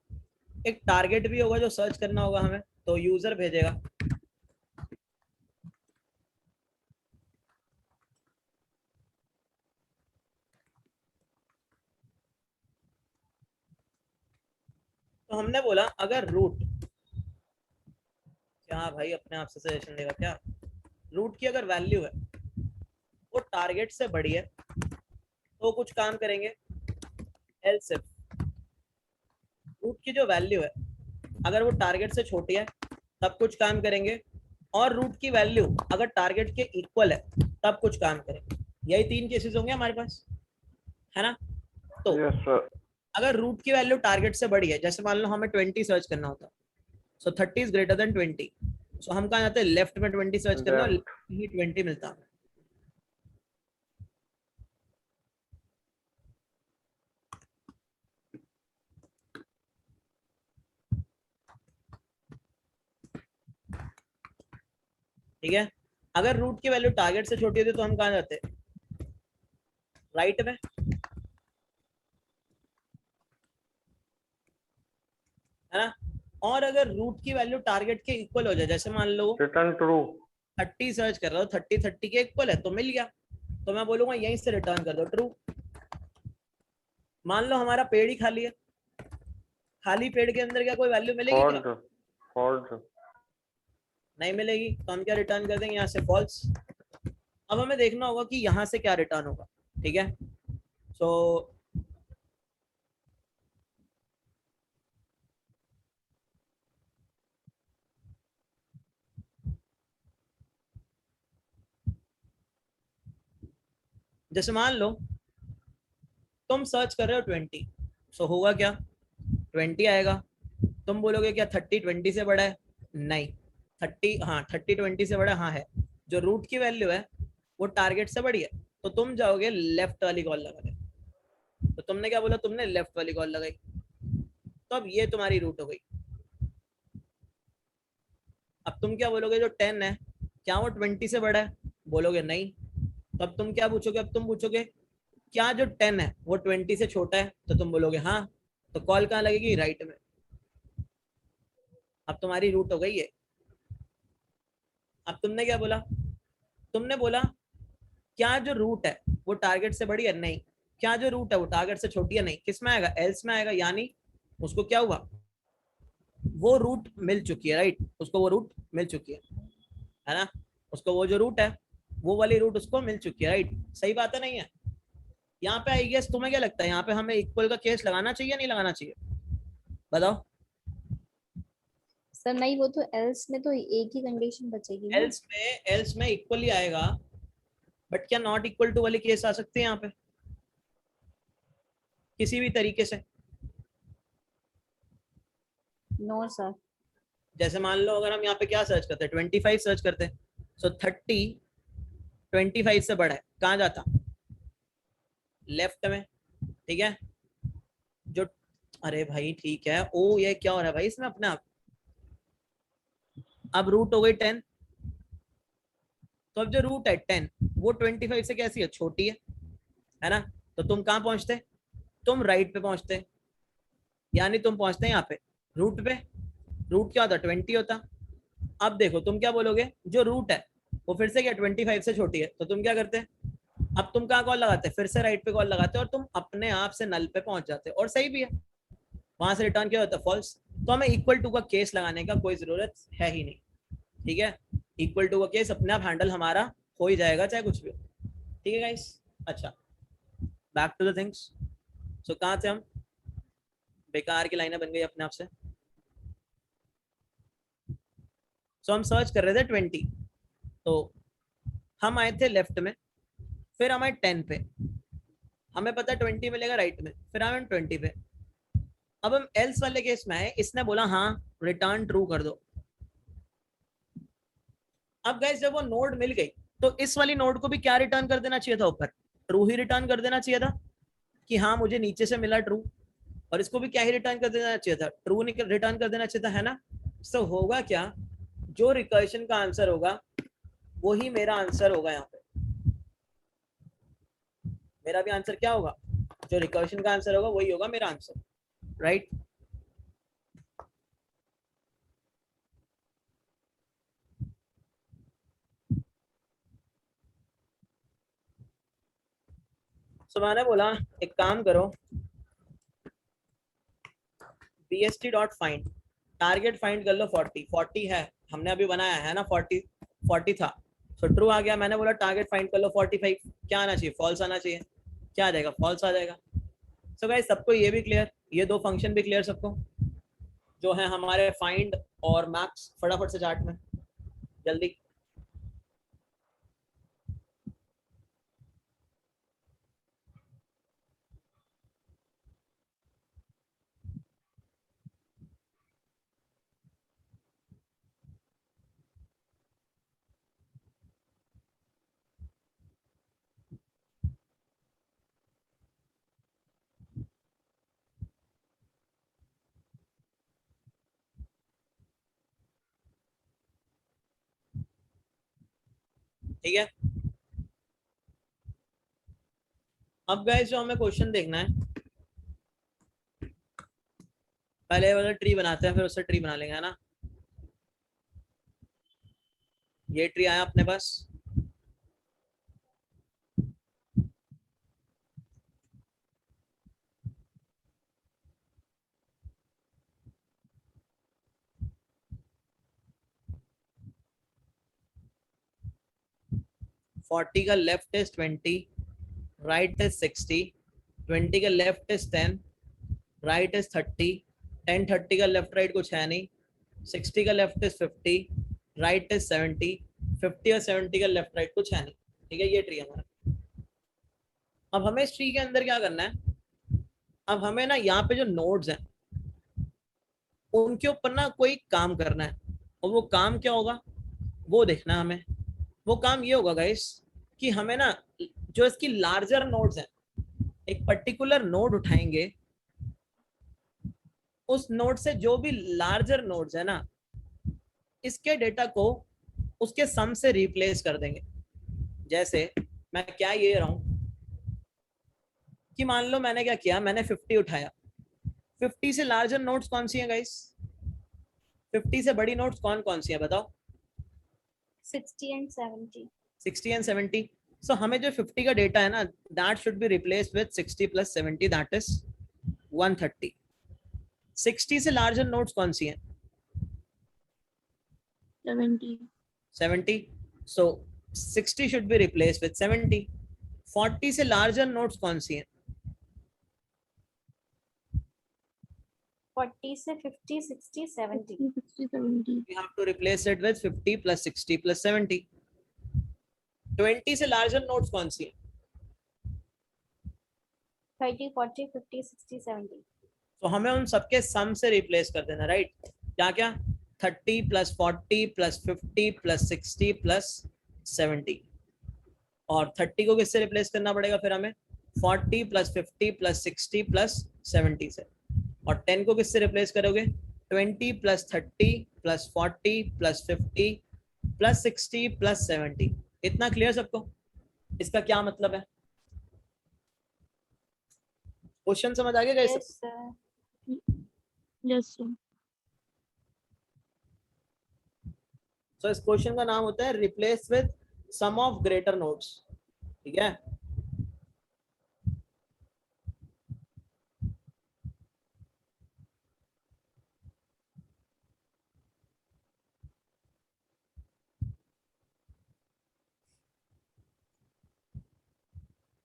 एक टारगेट भी होगा जो सर्च करना होगा हमें, तो यूजर भेजेगा। तो हमने बोला अगर रूट, क्या भाई अपने आप से सजेशन देगा क्या, रूट की अगर वैल्यू है वो टारगेट से बड़ी है तो कुछ काम करेंगे। एल्स इफ रूट की जो वैल्यू है अगर वो टारगेट से छोटी है तब कुछ काम करेंगे, और रूट की वैल्यू अगर टारगेट के इक्वल है तब कुछ काम करेंगे। यही तीन केसेस होंगे हमारे पास, है ना। तो यस सर। अगर रूट की वैल्यू टारगेट से बड़ी है, जैसे मान लो हमें 20 सर्च करना होता, सो 30 इज ग्रेटर देन 20, सो हम कहाँ जाते हैं, लेफ्ट में 20 सर्च करना और लेफ्ट में ही 20 मिलता है। ठीक है। अगर रूट की वैल्यू टारगेट से छोटी होती तो हम कहाँ जाते, राइट में, है ना। और अगर रूट की वैल्यू टारगेट के इक्वल हो जाए, जैसे मान लो रिटर्न ट्रू। 30 सर्च कर रहा हो, 30 के इक्वल है तो मिल गया, तो मैं बोलूंगा यहीं से रिटर्न कर दो ट्रू। मान लो हमारा पेड़ ही खाली है, खाली पेड़ के अंदर क्या कोई वैल्यू मिलेगी क्या, फॉल्ट फॉल्ट। नहीं मिलेगी, तो हम क्या रिटर्न कर देंगे यहाँ से, फॉल्स। अब हमें देखना होगा कि यहाँ से क्या रिटर्न होगा, ठीक है। सो जैसे मान लो तुम सर्च कर रहे हो 20, सो होगा क्या, 20 आएगा। तुम बोलोगे क्या 30 20 से बड़ा है, नहीं। 30, हाँ 30 20 से बड़ा, हाँ है। जो रूट की वैल्यू है वो टारगेट से बड़ी है, तो तुम जाओगे लेफ्ट वाली कॉल लगाने। तो तुमने क्या बोला, तुमने लेफ्ट वाली कॉल लगाई, तो अब ये तुम्हारी रूट हो गई। अब तुम क्या बोलोगे, जो 10 है क्या वो 20 से बड़ा है, बोलोगे नहीं। तो अब तुम क्या पूछोगे, अब तुम पूछोगे क्या जो 10 है वो 20 से छोटा है, तो तुम बोलोगे हाँ। तो कॉल कहाँ लगेगी, राइट में। अब तुम्हारी रूट हो गई है। अब तुमने क्या बोला, तुमने बोला क्या जो रूट है वो टारगेट से बड़ी है, नहीं। क्या जो रूट है वो टारगेट से छोटी है, नहीं। किस में आएगा, एल्स में आएगा, यानी उसको क्या हुआ, वो रूट मिल चुकी है, राइट। उसको वो रूट मिल चुकी है ना। उसको वो जो रूट है वो वाली रूट उसको मिल चुकी है, राइट। सही बात है, नहीं है। यहाँ पे आई गेस तुम्हें क्या लगता है, यहाँ पे हमें इक्वल का केस लगाना चाहिए नहीं लगाना चाहिए, बताओ। सर नहीं, वो तो एल्स में तो एक ही कंडीशन बचेगी ना। एल्स में इक्वल ही आएगा, बट क्या नॉट इक्वल टू वाली केस आ सकते हैं यहाँ पे किसी भी तरीके से। No sir. जैसे मान लो अगर हम यहाँ पे क्या सर्च करते हैं, 25 सर्च करते हैं, सो 30 25 से बड़ा है, कहाँ जाता, लेफ्ट में, ठीक है। जो अरे भाई ठीक है, ओ ये क्या हो रहा है भाई इसमें अपने आप। अब रूट हो गई 10, तो अब जो रूट है 10 वो 25 से कैसी है, छोटी है ना। तो तुम कहाँ पहुंचते, तुम राइट पे पहुंचते, यानी तुम पहुंचते हैं यहाँ पे रूट पे। रूट क्या होता, 20 होता। अब देखो तुम क्या बोलोगे, जो रूट है वो फिर से क्या 25 से छोटी है, तो तुम क्या करते, अब तुम कहाँ कॉल लगाते, फिर से राइट पे कॉल लगाते और तुम अपने आप से नल पे पहुंच जाते, और सही भी है, वहां से रिटर्न क्या होता है, फॉल्स। तो हमें इक्वल टू का केस लगाने का कोई जरूरत है ही नहीं, ठीक है। इक्वल टू का केस अपने आप हैंडल हमारा हो ही जाएगा चाहे कुछ भी हो, ठीक है गाइस। अच्छा, बैक टू द थिंग्स। सो कहाँ से हम, बेकार की लाइनें बन गई अपने आप से। सो हम सर्च कर रहे थे 20, तो हम आए थे लेफ्ट में, फिर हम आए 10 पे, हमें पता है 20 मिलेगा राइट में, फिर हम 20 पे। अब हम एल्स वाले केस में आए, इसने बोला हाँ रिटर्न ट्रू कर दो। अब गाइस जब वो नोड मिल गई, तो इस वाली नोड को भी क्या रिटर्न कर देना चाहिए था, ऊपर ट्रू ही रिटर्न कर देना चाहिए था, कि हाँ मुझे नीचे से मिला ट्रू। और इसको भी क्या ही रिटर्न कर देना चाहिए था, ट्रू रिटर्न कर देना चाहिए था, है ना। सो होगा क्या, जो रिकर्शन का आंसर होगा वही मेरा आंसर होगा यहाँ पे। मेरा भी आंसर क्या होगा, जो रिकर्शन का आंसर होगा वही होगा मेरा आंसर, राइट। सो मैंने बोला एक काम करो, bst.find टारगेट फाइंड कर लो 40 है, हमने अभी बनाया है ना, 40 था, सो ट्रू आ गया। मैंने बोला टारगेट फाइंड कर लो 45, क्या आना चाहिए, फॉल्स आना चाहिए, क्या आ जाएगा, फॉल्स आ जाएगा। सो गाइस सबको ये भी क्लियर, ये दो फंक्शन भी क्लियर सबको, जो है हमारे फाइंड और मैक्स। फटाफट से चार्ट में जल्दी। ठीक है, अब गाइस जो हमें क्वेश्चन देखना है, पहले वाला ट्री बनाते हैं फिर उससे ट्री बना लेंगे, है ना। ये ट्री आया अपने पास, फोर्टी का लेफ्ट इज 20, राइट इज 60, 20 का लेफ्ट इज 10, राइट इज 30, 10 30 का लेफ्ट राइट कुछ है नहीं, 60 का लेफ्ट इज 50, राइट इज 70, 50 और 70 का लेफ्ट राइट कुछ है नहीं, ठीक है। ये ट्री हमारा। अब हमें इस ट्री के अंदर क्या करना है, अब हमें ना यहाँ पे जो नोड्स हैं उनके ऊपर ना कोई काम करना है, और वो काम क्या होगा वो देखना है हमें। वो काम ये होगा गाइस कि हमें ना जो इसकी लार्जर नोड्स हैं, एक पर्टिकुलर नोड उठाएंगे, उस नोड से जो भी लार्जर नोड्स है ना, इसके डेटा को उसके सम से रिप्लेस कर देंगे। जैसे मैं क्या ये रहा हूं कि मान लो मैंने क्या किया, मैंने 50 उठाया, 50 से लार्जर नोड्स कौन सी हैं गाइस, 50 से बड़ी नोड्स कौन कौन सी हैं बताओ, 60 and 70. 60 एंड 70। सो हमें जो 50 का डेटा है ना, that should be replaced with 60 plus 70, that is 130। 60 से लार्जर नोड्स कौन सी हैं, 70. 70। सो 60 शुड बी रिप्लेस्ड विद 70। 40 से लार्जर नोड्स कौन सी हैं, 40 से 50, 60, 70. 60, 70. we have to replace it with 50 plus 60 plus 70। 20 से लार्जर नोड्स कौन सी हैं, 30, 40, 50, 60, 70. तो हमें उन सबके सम से रिप्लेस कर देना, राइट। क्या क्या, 30 प्लस 40 प्लस 50 प्लस 60 प्लस 70। और 30 को किससे रिप्लेस करना पड़ेगा फिर हमें, 40 प्लस 50 प्लस 60 प्लस 70 से। और 10 को किससे रिप्लेस करोगे? 20 plus 30 plus 40 plus 50 plus 60 plus 70। इतना क्लियर सबको? इसका क्या मतलब है? क्वेश्चन समझ आ गया guys? Yes, sir. Yes, sir. So इस क्वेश्चन का नाम होता है replace with sum of greater nodes. ठीक है,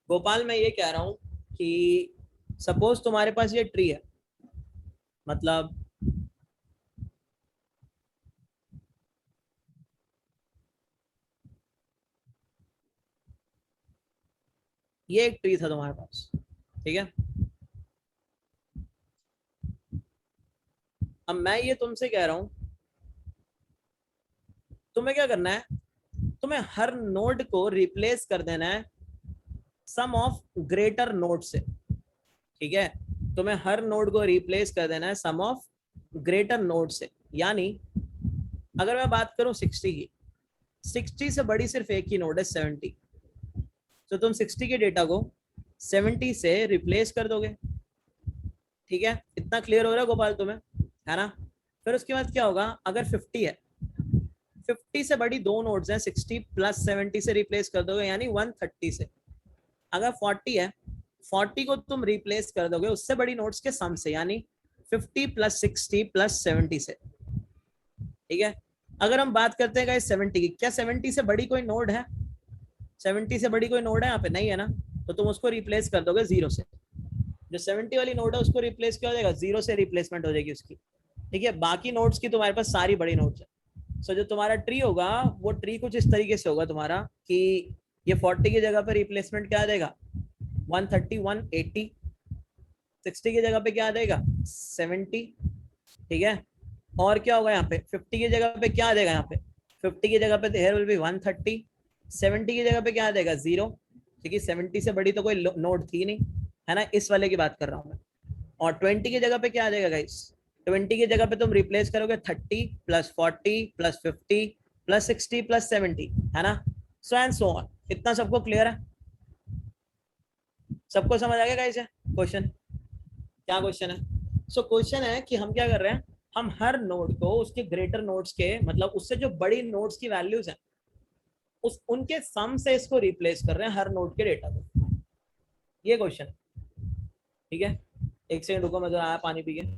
गोपाल मैं ये कह रहा हूं कि सपोज तुम्हारे पास ये ट्री है, मतलब ये एक ट्री था तुम्हारे पास, ठीक है। अब मैं ये तुमसे कह रहा हूं, तुम्हें क्या करना है? तुम्हें हर नोड को रिप्लेस कर देना है सम ऑफ ग्रेटर नोड से। ठीक है, तुम्हें हर नोड को रिप्लेस कर देना है सम ऑफ ग्रेटर नोड से। यानी अगर मैं बात करूं 60 की, 60 से बड़ी सिर्फ एक ही नोड है 70। तो तुम 60 के डेटा को 70 से रिप्लेस कर दोगे। ठीक है, इतना क्लियर हो रहा है गोपाल तुम्हें, है ना? फिर उसके बाद क्या होगा? अगर 50 है, 50 से बड़ी दो नोड्स हैं, 60 प्लस 70 से रिप्लेस कर दोगे, यानी 130 से। अगर 40 है, 40 को तुम रिप्लेस कर दोगे उससे बड़ी नोड्स के सम से, यानी 50 प्लस 60 प्लस 70 से। ठीक है, अगर हम बात करते हैं गाइस 70 की, क्या 70 से बड़ी कोई नोड है? 70 से बड़ी कोई नोड है यहाँ पे? नहीं है ना। तो तुम उसको रिप्लेस कर दोगे 0 से। जो 70 वाली नोड है उसको रिप्लेस किया जाएगा, 0 से रिप्लेसमेंट हो जाएगी उसकी। ठीक है, बाकी नोड्स की तुम्हारे पास सारी बड़ी नोड्स है। सो जो तुम्हारा ट्री होगा वो ट्री कुछ इस तरीके से होगा तुम्हारा कि ये 40 की जगह पे रिप्लेसमेंट क्या आ जाएगा? 130, 180। 60 की जगह पे क्या आ जाएगा? 70। ठीक है, और क्या होगा यहाँ पे? 50 की जगह पे क्या आ जाएगा? यहाँ पे 50 की जगह पे here will be 130। 70 की जगह पे क्या आ जाएगा? 0, क्योंकि 70 से बड़ी तो कोई नोड थी नहीं, है ना? इस वाले की बात कर रहा हूँ मैं। और 20 की जगह पे क्या आ जाएगा गाइस? 20 की जगह पे तुम रिप्लेस करोगे 30 प्लस 40 प्लस 50 प्लस 60 प्लस 70, है ना? So and so on. इतना सबको क्लियर है? सबको समझ आ गया गाइस? क्वेश्चन क्या क्वेश्चन है? सो क्वेश्चन है कि हम क्या कर रहे हैं, हम हर नोड को उसके ग्रेटर नोड्स के, मतलब उससे जो बड़ी नोड्स की वैल्यूज हैं उस उनके सम से इसको रिप्लेस कर रहे हैं हर नोड के डेटा को। ये क्वेश्चन है। ठीक है, एक सेकंड रुको, मैं जरा आया पानी पी के।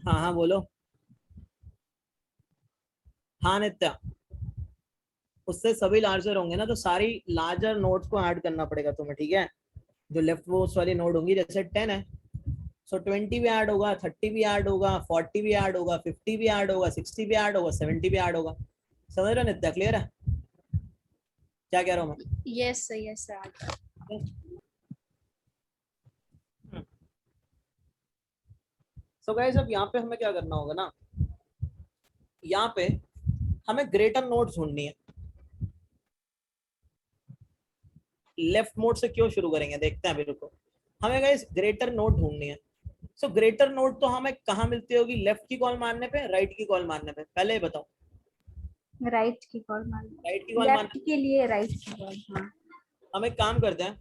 हाँ हाँ बोलो। हाँ नित्या, उससे सभी लार्जर होंगे ना, तो सारी लार्जर नोड्स को ऐड करना पड़ेगा तुम्हें। ठीक है, जो लेफ्ट मोस्ट वाली नोड होंगी, जैसे 10 है, सो 20 भी ऐड होगा, 30 भी ऐड होगा, 40 भी ऐड होगा, 50 भी ऐड होगा, 60 भी ऐड होगा, 70 भी ऐड होगा। समझ रहे हो नित्या, क्लियर है क्या कह रहा हूँ मैं? Yes, sir. Yes, sir. So guys अब यहाँ पे हमें क्या करना होगा ना, यहाँ पे हमें ग्रेटर नोड ढूंढनी है। लेफ्ट मोड से क्यों शुरू करेंगे, देखते हैं अभी, रुको। हमें गाइस ग्रेटर नोड ढूंढनी है। सो ग्रेटर नोड तो हमें कहाँ मिलती होगी, लेफ्ट की कॉल मारने पे, राइट की कॉल मारने पे, पहले ये बताओ। Right की कॉल मान लो। राइट की कॉल Left मारने, के लिए right की कॉल। हाँ। हम एक काम करते हैं,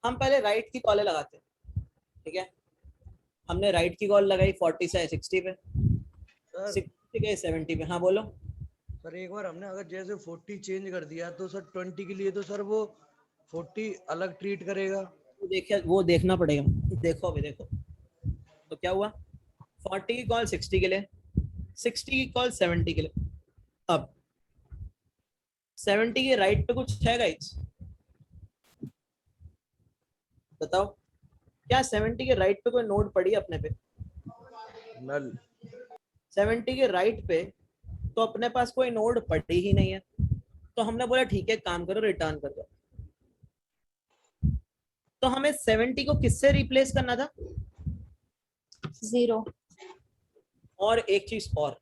हम पहले राइट की कॉलें लगाते हैं, ठीक है। हमने राइट की कॉल लगाई 40 से 60 पे, सर 60 गए 70 पे। हाँ बोलो। सर एक बार हमने अगर जैसे 40 चेंज कर दिया तो सर 20 के लिए तो सर वो 40 अलग ट्रीट करेगा। वो देखिए, वो देखना पड़ेगा। देखो अभी देखो, तो क्या हुआ, 40 की कॉल 60 के लिए, 60 की कॉल 70 के लिए। अब 70 के राइट पे कुछ है गाइस, बताओ क्या 70 के राइट पे कोई नोड पड़ी है अपने पे? नल। 70 के राइट पे तो अपने पास कोई नोड पड़ी ही नहीं है। तो हमने बोला ठीक है, काम करो, रिटर्न कर दो। तो हमें 70 को किससे रिप्लेस करना था? 0. और एक चीज और,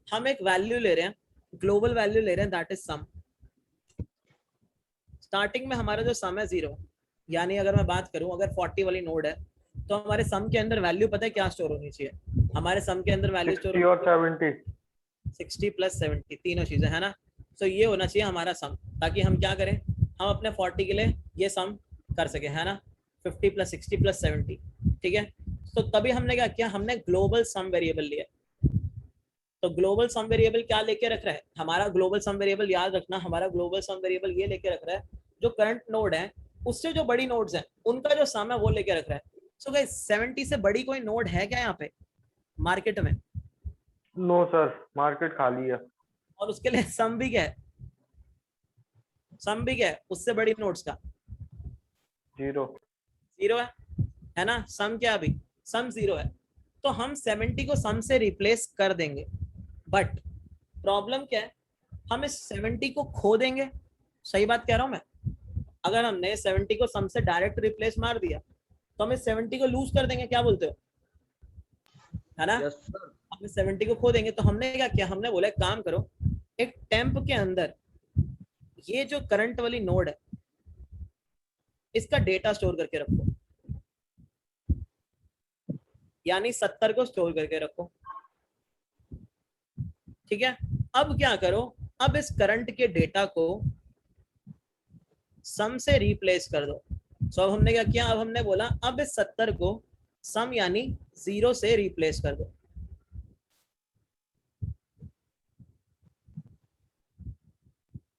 हम एक वैल्यू ले रहे हैं, ग्लोबल वैल्यू ले रहे हैं, दैट इज सम। स्टार्टिंग में हमारा जो सम है 0, यानी अगर मैं बात करूं, अगर 40 वाली नोड है तो हमारे सम के अंदर वैल्यू पता है क्या स्टोर होनी चाहिए? हमारे सम के अंदर वैल्यू स्टोर 60 और 70। 60 प्लस 70, तीनों चीजें है ना। तो ये होना चाहिए हमारा सम, ताकि हम क्या करें, हम अपने 40 के लिए ये सम कर सके, है ना। 50 प्लस 60 प्लस 70, ठीक है। तो तभी हमने क्या किया, हमने ग्लोबल सम वेरिएबल लिया। तो ग्लोबल सम वेरिएबल क्या लेके रख रहा है हमारा? ग्लोबल सम वेरिएबल याद रखना, हमारा ग्लोबल सम वेरिएबल ये लेके रख रहा है, जो करंट नोड है उससे जो बड़ी नोड्स हैं उनका जो सम है वो लेके रख रहा है। सो गाइस 70 से बड़ी कोई नोड है क्या यहाँ पे मार्केट में? नो सर, मार्केट खाली है। और उसके लिए सम भी क्या है? सम भी क्या है उससे बड़ी नोड्स का? 0। 0 है ना। सम क्या, अभी सम 0 है। तो हम 70 को सम से रिप्लेस कर देंगे, बट प्रॉब्लम क्या है, हम इस 70 को खो देंगे। सही बात कह रहा हूं मैं? अगर हमने 70 को सम से डायरेक्ट रिप्लेस मार दिया तो हम इस 70 को लूज कर देंगे, क्या बोलते हो, है ना। Yes sir. हम इस 70 को खो देंगे। तो हमने क्या किया, हमने बोला एक काम करो, एक टेम्प के अंदर ये जो करंट वाली नोड है इसका डेटा स्टोर करके रखो, यानी 70 को स्टोर करके रखो, ठीक है। अब क्या करो, अब इस करंट के डेटा को सम से रिप्लेस कर दो। सो अब हमने क्या किया, अब हमने बोला अब इस 70 को सम यानी 0 से रिप्लेस कर दो।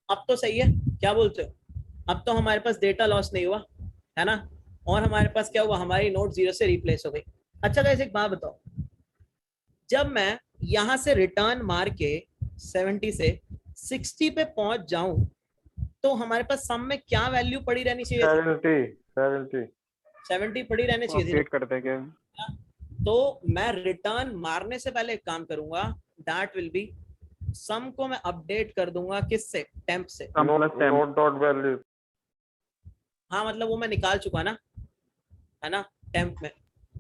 अब तो सही है, क्या बोलते हो? अब तो हमारे पास डेटा लॉस नहीं हुआ, है ना। और हमारे पास क्या हुआ, हमारी नोट 0 से रिप्लेस हो गई। अच्छा गाइस एक बात बताओ, जब मैं यहां से रिटर्न मार के 70 से 60 पे पहुंच जाऊं तो हमारे पास सम में क्या वैल्यू पड़ी रहनी चाहिए? 70 70 पड़ी रहनी चाहिए थी अपडेट कर देंगे। ना? तो मैं रिटर्न मारने से पहले एक काम करूंगा, दैट विल बी सम को मैं अपडेट कर दूंगा किससे, टेम्प से। Sum plus temp. Note dot value. हाँ मतलब वो मैं निकाल चुका ना, है ना, टेम्प में।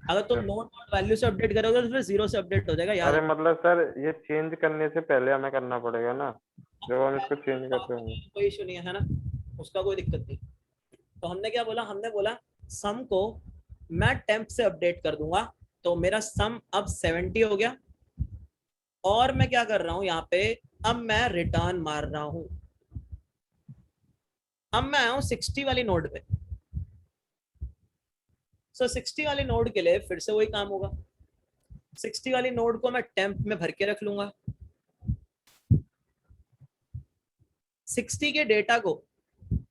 अगर तुम नोट डॉट वैल्यू से अपडेट करोगे तो फिर 0 से अपडेट हो जाएगा, याद अरे मतलब सर ये चेंज करने से पहले हमें करना पड़ेगा ना, जब हम इसको चेंज करते होंगे। कोई इशू नहीं है ना, उसका कोई दिक्कत नहीं। तो हमने क्या बोला, हमने बोला सम को मैं टेम्प से अपडेट कर दूंगा, तो मेरा सम अब 70 हो गया। और मैं क्या कर रहा हूं यहाँ पे, अब मैं रिटर्न मार रहा हूं। अब मैं आया हूं 60 वाली नोड पे। सो 60 वाली नोड के लिए फिर से वही काम होगा, 60 वाली नोड को मैं टेम्प में भर के रख लूंगा। 60 के डेटा को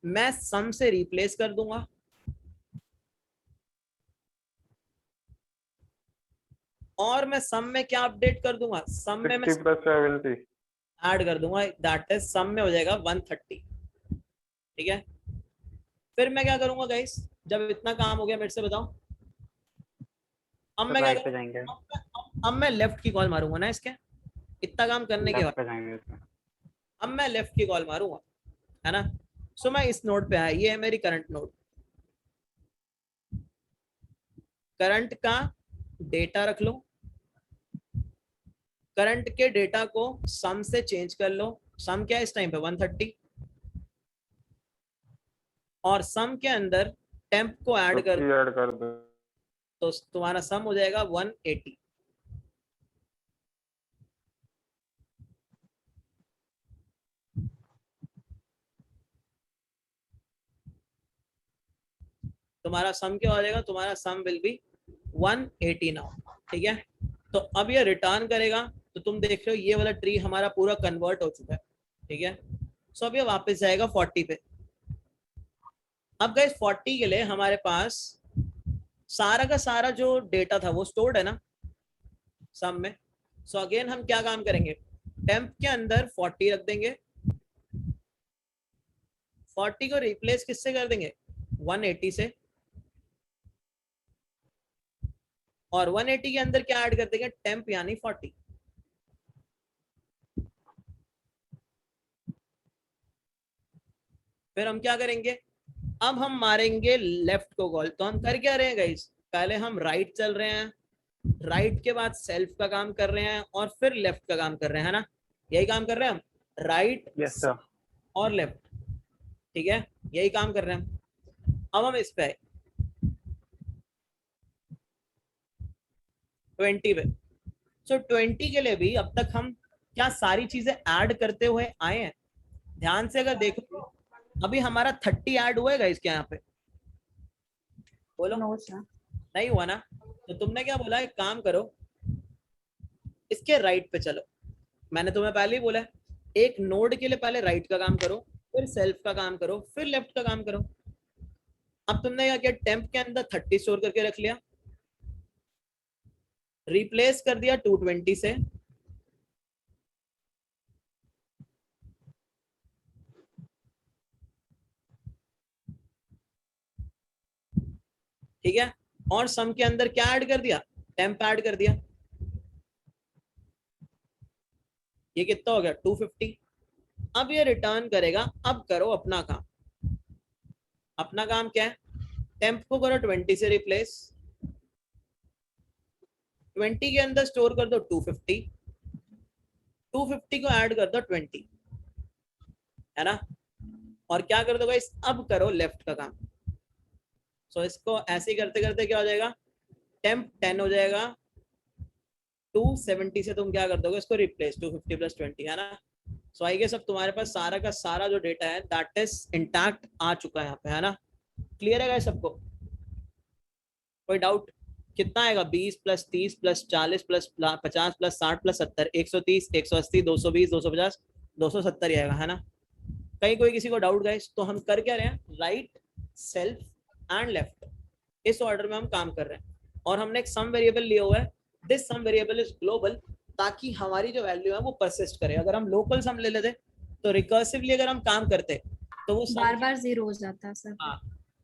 मैं सम से रिप्लेस कर दूंगा, और मैं सम में क्या अपडेट कर दूंगा, सम में मैं 60 प्लस 70। ऐड कर दूंगा, दैट इज सम में हो जाएगा 130, ठीक है। फिर मैं क्या करूंगा गाइस, जब इतना काम हो गया मेरे से बताओ, अब मैं क्या राइट पे जाएंगे। अब मैं लेफ्ट की कॉल मारूंगा ना इसके, इतना काम करने के बाद लेफ्ट पे जाएंगे इसमें। अब मैं लेफ्ट की कॉल मारूंगा, है ना। सो मैं इस नोड पे आया, ये है मेरी करंट नोड। करंट का डेटा रख लो, करंट के डेटा को सम से चेंज कर लो। सम क्या है इस टाइम पे 130, और सम के अंदर टेम्प को ऐड कर 50 ऐड कर दो। तो तुम्हारा सम हो जाएगा 180। तुम्हारा सम क्या हो जाएगा, तुम्हारा सम विल बी 180 नाउ, ठीक है। तो अब ये रिटर्न करेगा, तो तुम देख रहे हो ये वाला ट्री हमारा पूरा कन्वर्ट हो चुका है, ठीक है। सो अब ये वापस जाएगा 40 पे। अब गाइस 40 के लिए हमारे पास सारा का सारा जो डेटा था वो स्टोर्ड है ना सम में। सो अगेन हम क्या काम करेंगे, टेम्प के अंदर 40 रख देंगे, 40 को रिप्लेस किससे कर देंगे 180 से, और 180 के अंदर क्या ऐड कर देंगे टेम्प यानी 40। फिर हम क्या करेंगे, अब हम मारेंगे लेफ्ट को कॉल। तो हम कर क्या रहे हैं गाइस, पहले हम राइट चल रहे हैं, राइट के बाद सेल्फ का काम कर रहे हैं, और फिर लेफ्ट का काम कर रहे हैं, है ना। यही काम कर रहे हैं हम, राइट यस सर। और लेफ्ट, ठीक है, यही काम कर रहे हैं हम। अब हम इस पे आए 20 पे। सो 20 के लिए भी अब तक हम क्या सारी चीजें ऐड करते हुए आए हैं। ध्यान से अगर देखो अभी हमारा 30 ऐड हुआ है इसके यहाँ पे, बोलो No, sir. नहीं हुआ ना। तो तुमने क्या बोला, एक काम करो इसके राइट पे चलो। मैंने तुम्हें पहले ही बोला है, एक नोड के लिए पहले राइट का काम करो, फिर सेल्फ का काम करो, फिर लेफ्ट का काम करो। अब तुमने क्या किया, टेम्प के अंदर 30 स्टोर करके रख लिया, रिप्लेस कर दिया 220 से, ठीक है, और सम के अंदर क्या ऐड कर दिया, टेम्प ऐड कर दिया। ये कितना हो गया 250। अब ये रिटर्न करेगा। अब करो अपना काम। अपना काम क्या है, टेम्प को करो 20 से रिप्लेस, 20 के अंदर स्टोर कर दो 250, 250 को ऐड कर दो 20, है ना। और क्या कर दो गाइस, अब करो लेफ्ट का काम। सो इसको ऐसे ही करते करते क्या हो जाएगा, टेम्प 10 हो जाएगा, 270 से तुम क्या कर दोगे इसको रिप्लेस 250 प्लस 20, है ना। सो आई गेस अब तुम्हारे पास सारा का सारा जो डेटा है दैट इज इंटैक्ट आ चुका है यहाँ पे, है ना। क्लियर है गाइस सबको, कोई डाउट। कितना आएगा 20 plus 30 plus 40 plus 50 plus 60 plus 70, 130 180 220 250 270 ही आएगा, है ना। कहीं कोई किसी को डाउट गाइस, तो हम कर क्या रहे हैं, राइट सेल्फ एंड लेफ्ट इस ऑर्डर में हम काम कर रहे हैं। और हमने एक सम वेरिएबल लिया हुआ है, this sum variable is global, ताकि हमारी जो वैल्यू है वो परसिस्ट करे। अगर हम लोकल सम ले लेते तो रिकर्सिवली अगर हम काम करते तो वो सम बार बार जीरो हो जाता है सर। हाँ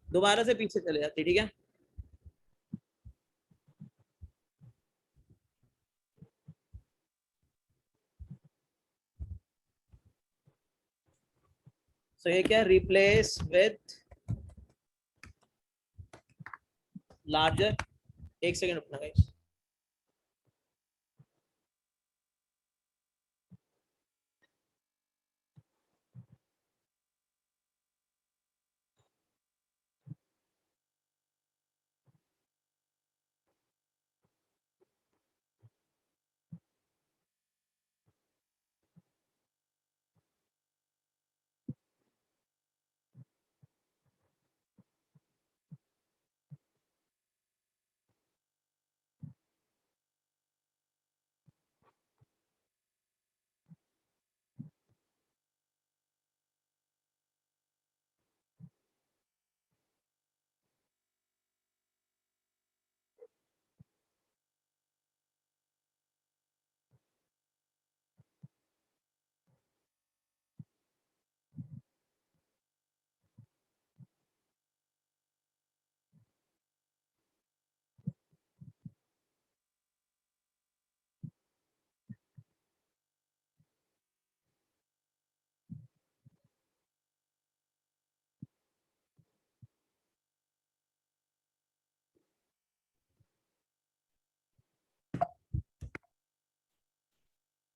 दोबारा से पीछे चले जाती, ठीक है। सो ये क्या, रिप्लेस विथ लार्जर। एक सेकंड रुकना गाइस।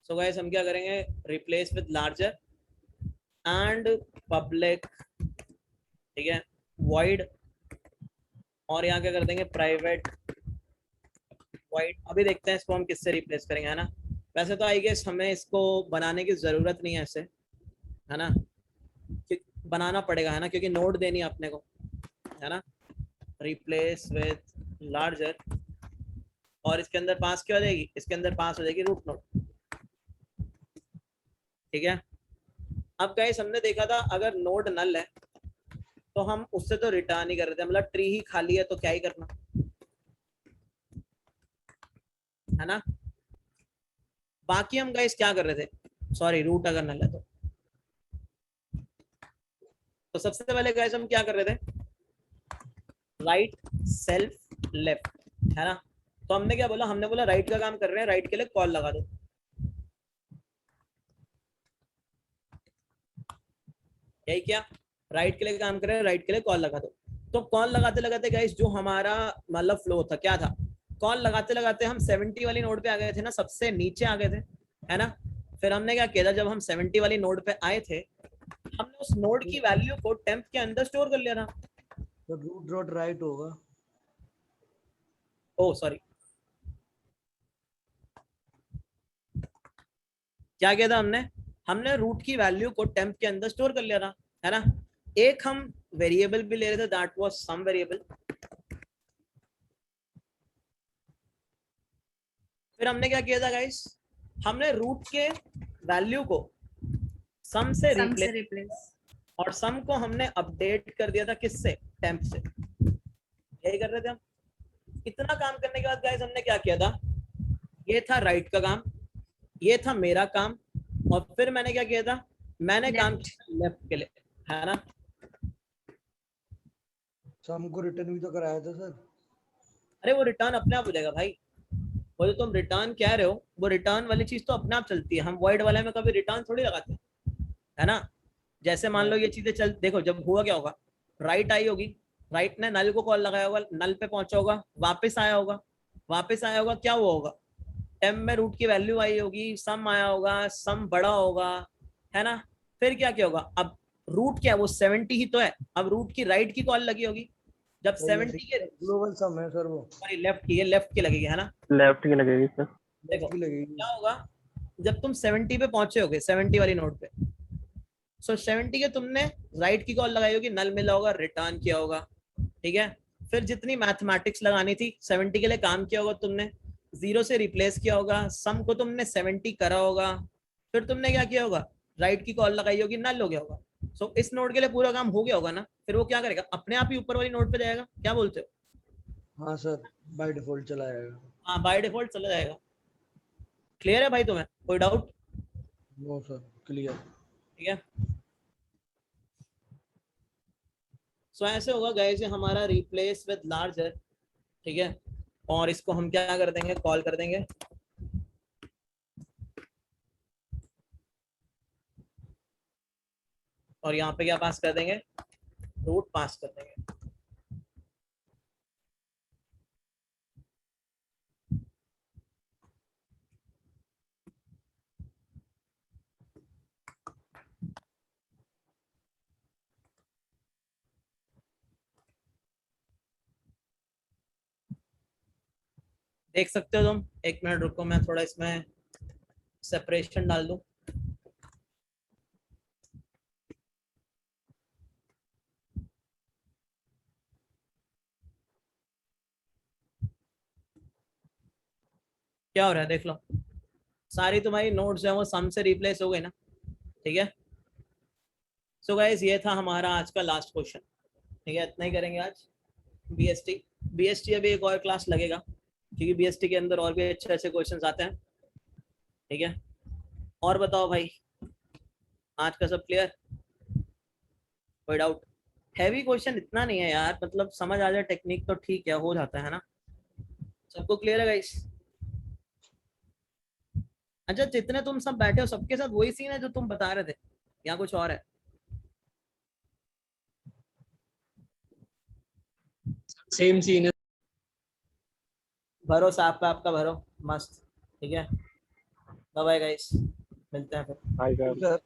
सो गाइस हम क्या करेंगे, replace with larger and public, ठीक है, void, और यहाँ क्या कर देंगे, प्राइवेट void। अभी देखते हैं इसको हम किससे रिप्लेस करेंगे, है ना। वैसे तो आई गेस हमें इसको बनाने की जरूरत नहीं है ऐसे, है ना, बनाना पड़ेगा, है ना, क्योंकि नोड देनी है अपने को, है ना। रिप्लेस विद लार्जर, और इसके अंदर पास क्या हो जाएगी, इसके अंदर पास हो जाएगी रूट नोड, ठीक है। अब गाइस हमने देखा था अगर नोड नल है तो हम उससे तो रिटर्न ही कर रहे थे, मतलब ट्री ही खाली है तो क्या ही करना, है ना। बाकी हम गाइस क्या कर रहे थे, सॉरी रूट अगर नल है तो सबसे पहले गाइस हम क्या कर रहे थे, राइट सेल्फ लेफ्ट, है ना। तो हमने क्या बोला, हमने बोला राइट का काम कर रहे हैं, राइट के लिए कॉल लगा दो, यही क्या, राइट के लिए काम कर रहे हैं, राइट के लिए कॉल लगा दो। तो कॉल लगाते लगाते गाइस जो हमारा मतलब फ्लो था क्या था, कॉल लगाते लगाते हम 70 वाली नोड पे आ गए थे ना, सबसे नीचे आ गए थे, है ना। फिर हमने क्या किया था, जब हम 70 वाली नोड पे आए थे, हमने उस नोड की वैल्यू को टेम्प के अंदर स्टोर कर लिया था। तो रूट डॉट राइट होगा। ओ सॉरी, क्या किया था हमने, हमने रूट की वैल्यू को टेम्प के अंदर स्टोर कर लिया था, है ना। एक हम वेरिएबल भी ले रहे थे, दैट वाज सम वेरिएबल। फिर हमने क्या किया था गाइस, हमने रूट के वैल्यू को सम से रिप्लेस, और सम को हमने अपडेट कर दिया था किससे, टेम्प से, यही कर रहे थे हम। इतना काम करने के बाद गाइस हमने क्या किया था, ये था राइट का काम, ये था मेरा काम, और फिर मैंने क्या किया था, मैंने काम किया लेफ्ट के लिए, है ना। सम को रिटर्न भी तो कराया था सर। अरे वो रिटर्न अपने आप हो जाएगा भाई, वो जो तुम रिटर्न कह रहे हो वो रिटर्न वाली चीज तो अपने आप चलती है, हम वॉइड वाले में कभी रिटर्न थोड़ी लगाते हैं, है ना। जैसे मान लो ये चीजें चल, देखो जब हुआ क्या होगा, राइट आई होगी, राइट ने नल को कॉल लगाया होगा, नल पे पहुंचा होगा, वापस आया होगा, वापस आया होगा, क्या हुआ होगा, टेम में रूट की वैल्यू आई होगी, सम आया होगा, सम बड़ा होगा, है ना। फिर क्या क्या होगा, अब रूट क्या है, वो 70 ही तो है, अब रूट की राइट की कॉल लगी होगी, जब 70 के, ग्लोबल सम है सर वो। सॉरी लेफ्ट की, ये लेफ्ट की लगेगी, है ना। लेफ्ट की लगेगी सर। देखो लेफ्ट की लगेगी। क्या होगा, जब तुम 70 पे पहुंचे होगे, 70 वाली नोट पे, सो 70 के तुमने राइट की कॉल लगाई होगी, नल मिला होगा, रिटर्न किया होगा, ठीक है। फिर जितनी मैथमेटिक्स लगानी थी 70 के लिए काम किया होगा तुमने, जीरो से रिप्लेस किया होगा, सम को तुमने 70 करा होगा, फिर तुमने क्या किया होगा, राइट की कॉल लगाई होगी, नल हो गया होगा। सो इस नोड के लिए पूरा काम हो गया होगा ना, फिर वो क्या करेगा, अपने आप ही ऊपर वाली नोड पे जाएगा, क्या बोलते हो। हाँ सर, बाय डिफॉल्ट चला जाएगा। हाँ बाय डिफॉल्ट चला जाएगा। क्लियर है भाई तुम्हें, कोई डाउट। No sir, clear. ठीक है, सो ऐसे होगा गाइस, ये हमारा रिप्लेस विद लार्जर, ठीक है। और इसको हम क्या कर देंगे, कॉल कर देंगे, और यहाँ पे क्या पास कर देंगे, रूट पास कर देंगे। देख सकते हो तुम, एक मिनट रुको, मैं थोड़ा इसमें सेपरेशन डाल दूं। क्या हो रहा है देख लो, सारी तुम्हारी नोट्स है वो सम से रिप्लेस हो गई ना, ठीक है। सो गाइस ये था हमारा आज का लास्ट क्वेश्चन, ठीक है, इतना ही करेंगे आज। बीएसटी, बीएसटी अभी एक और क्लास लगेगा, क्योंकि बीएसटी के अंदर और भी अच्छे अच्छे क्वेश्चंस आते हैं, ठीक है। और बताओ भाई, आज का सब क्लियर, कोई डाउट। हैवी क्वेश्चन इतना नहीं है यार, मतलब समझ आ जाए टेक्निक तो ठीक है, हो जाता है ना। सबको क्लियर है गाइस। अच्छा जितने तुम सब बैठे हो सबके साथ वही सीन है जो तुम बता रहे थे, या कुछ और है। सेम सीन है। भरो साफ पे आपका, भरो मस्त, ठीक है, बाय बाय गाइस, मिलते हैं फिर। Hi sir. सर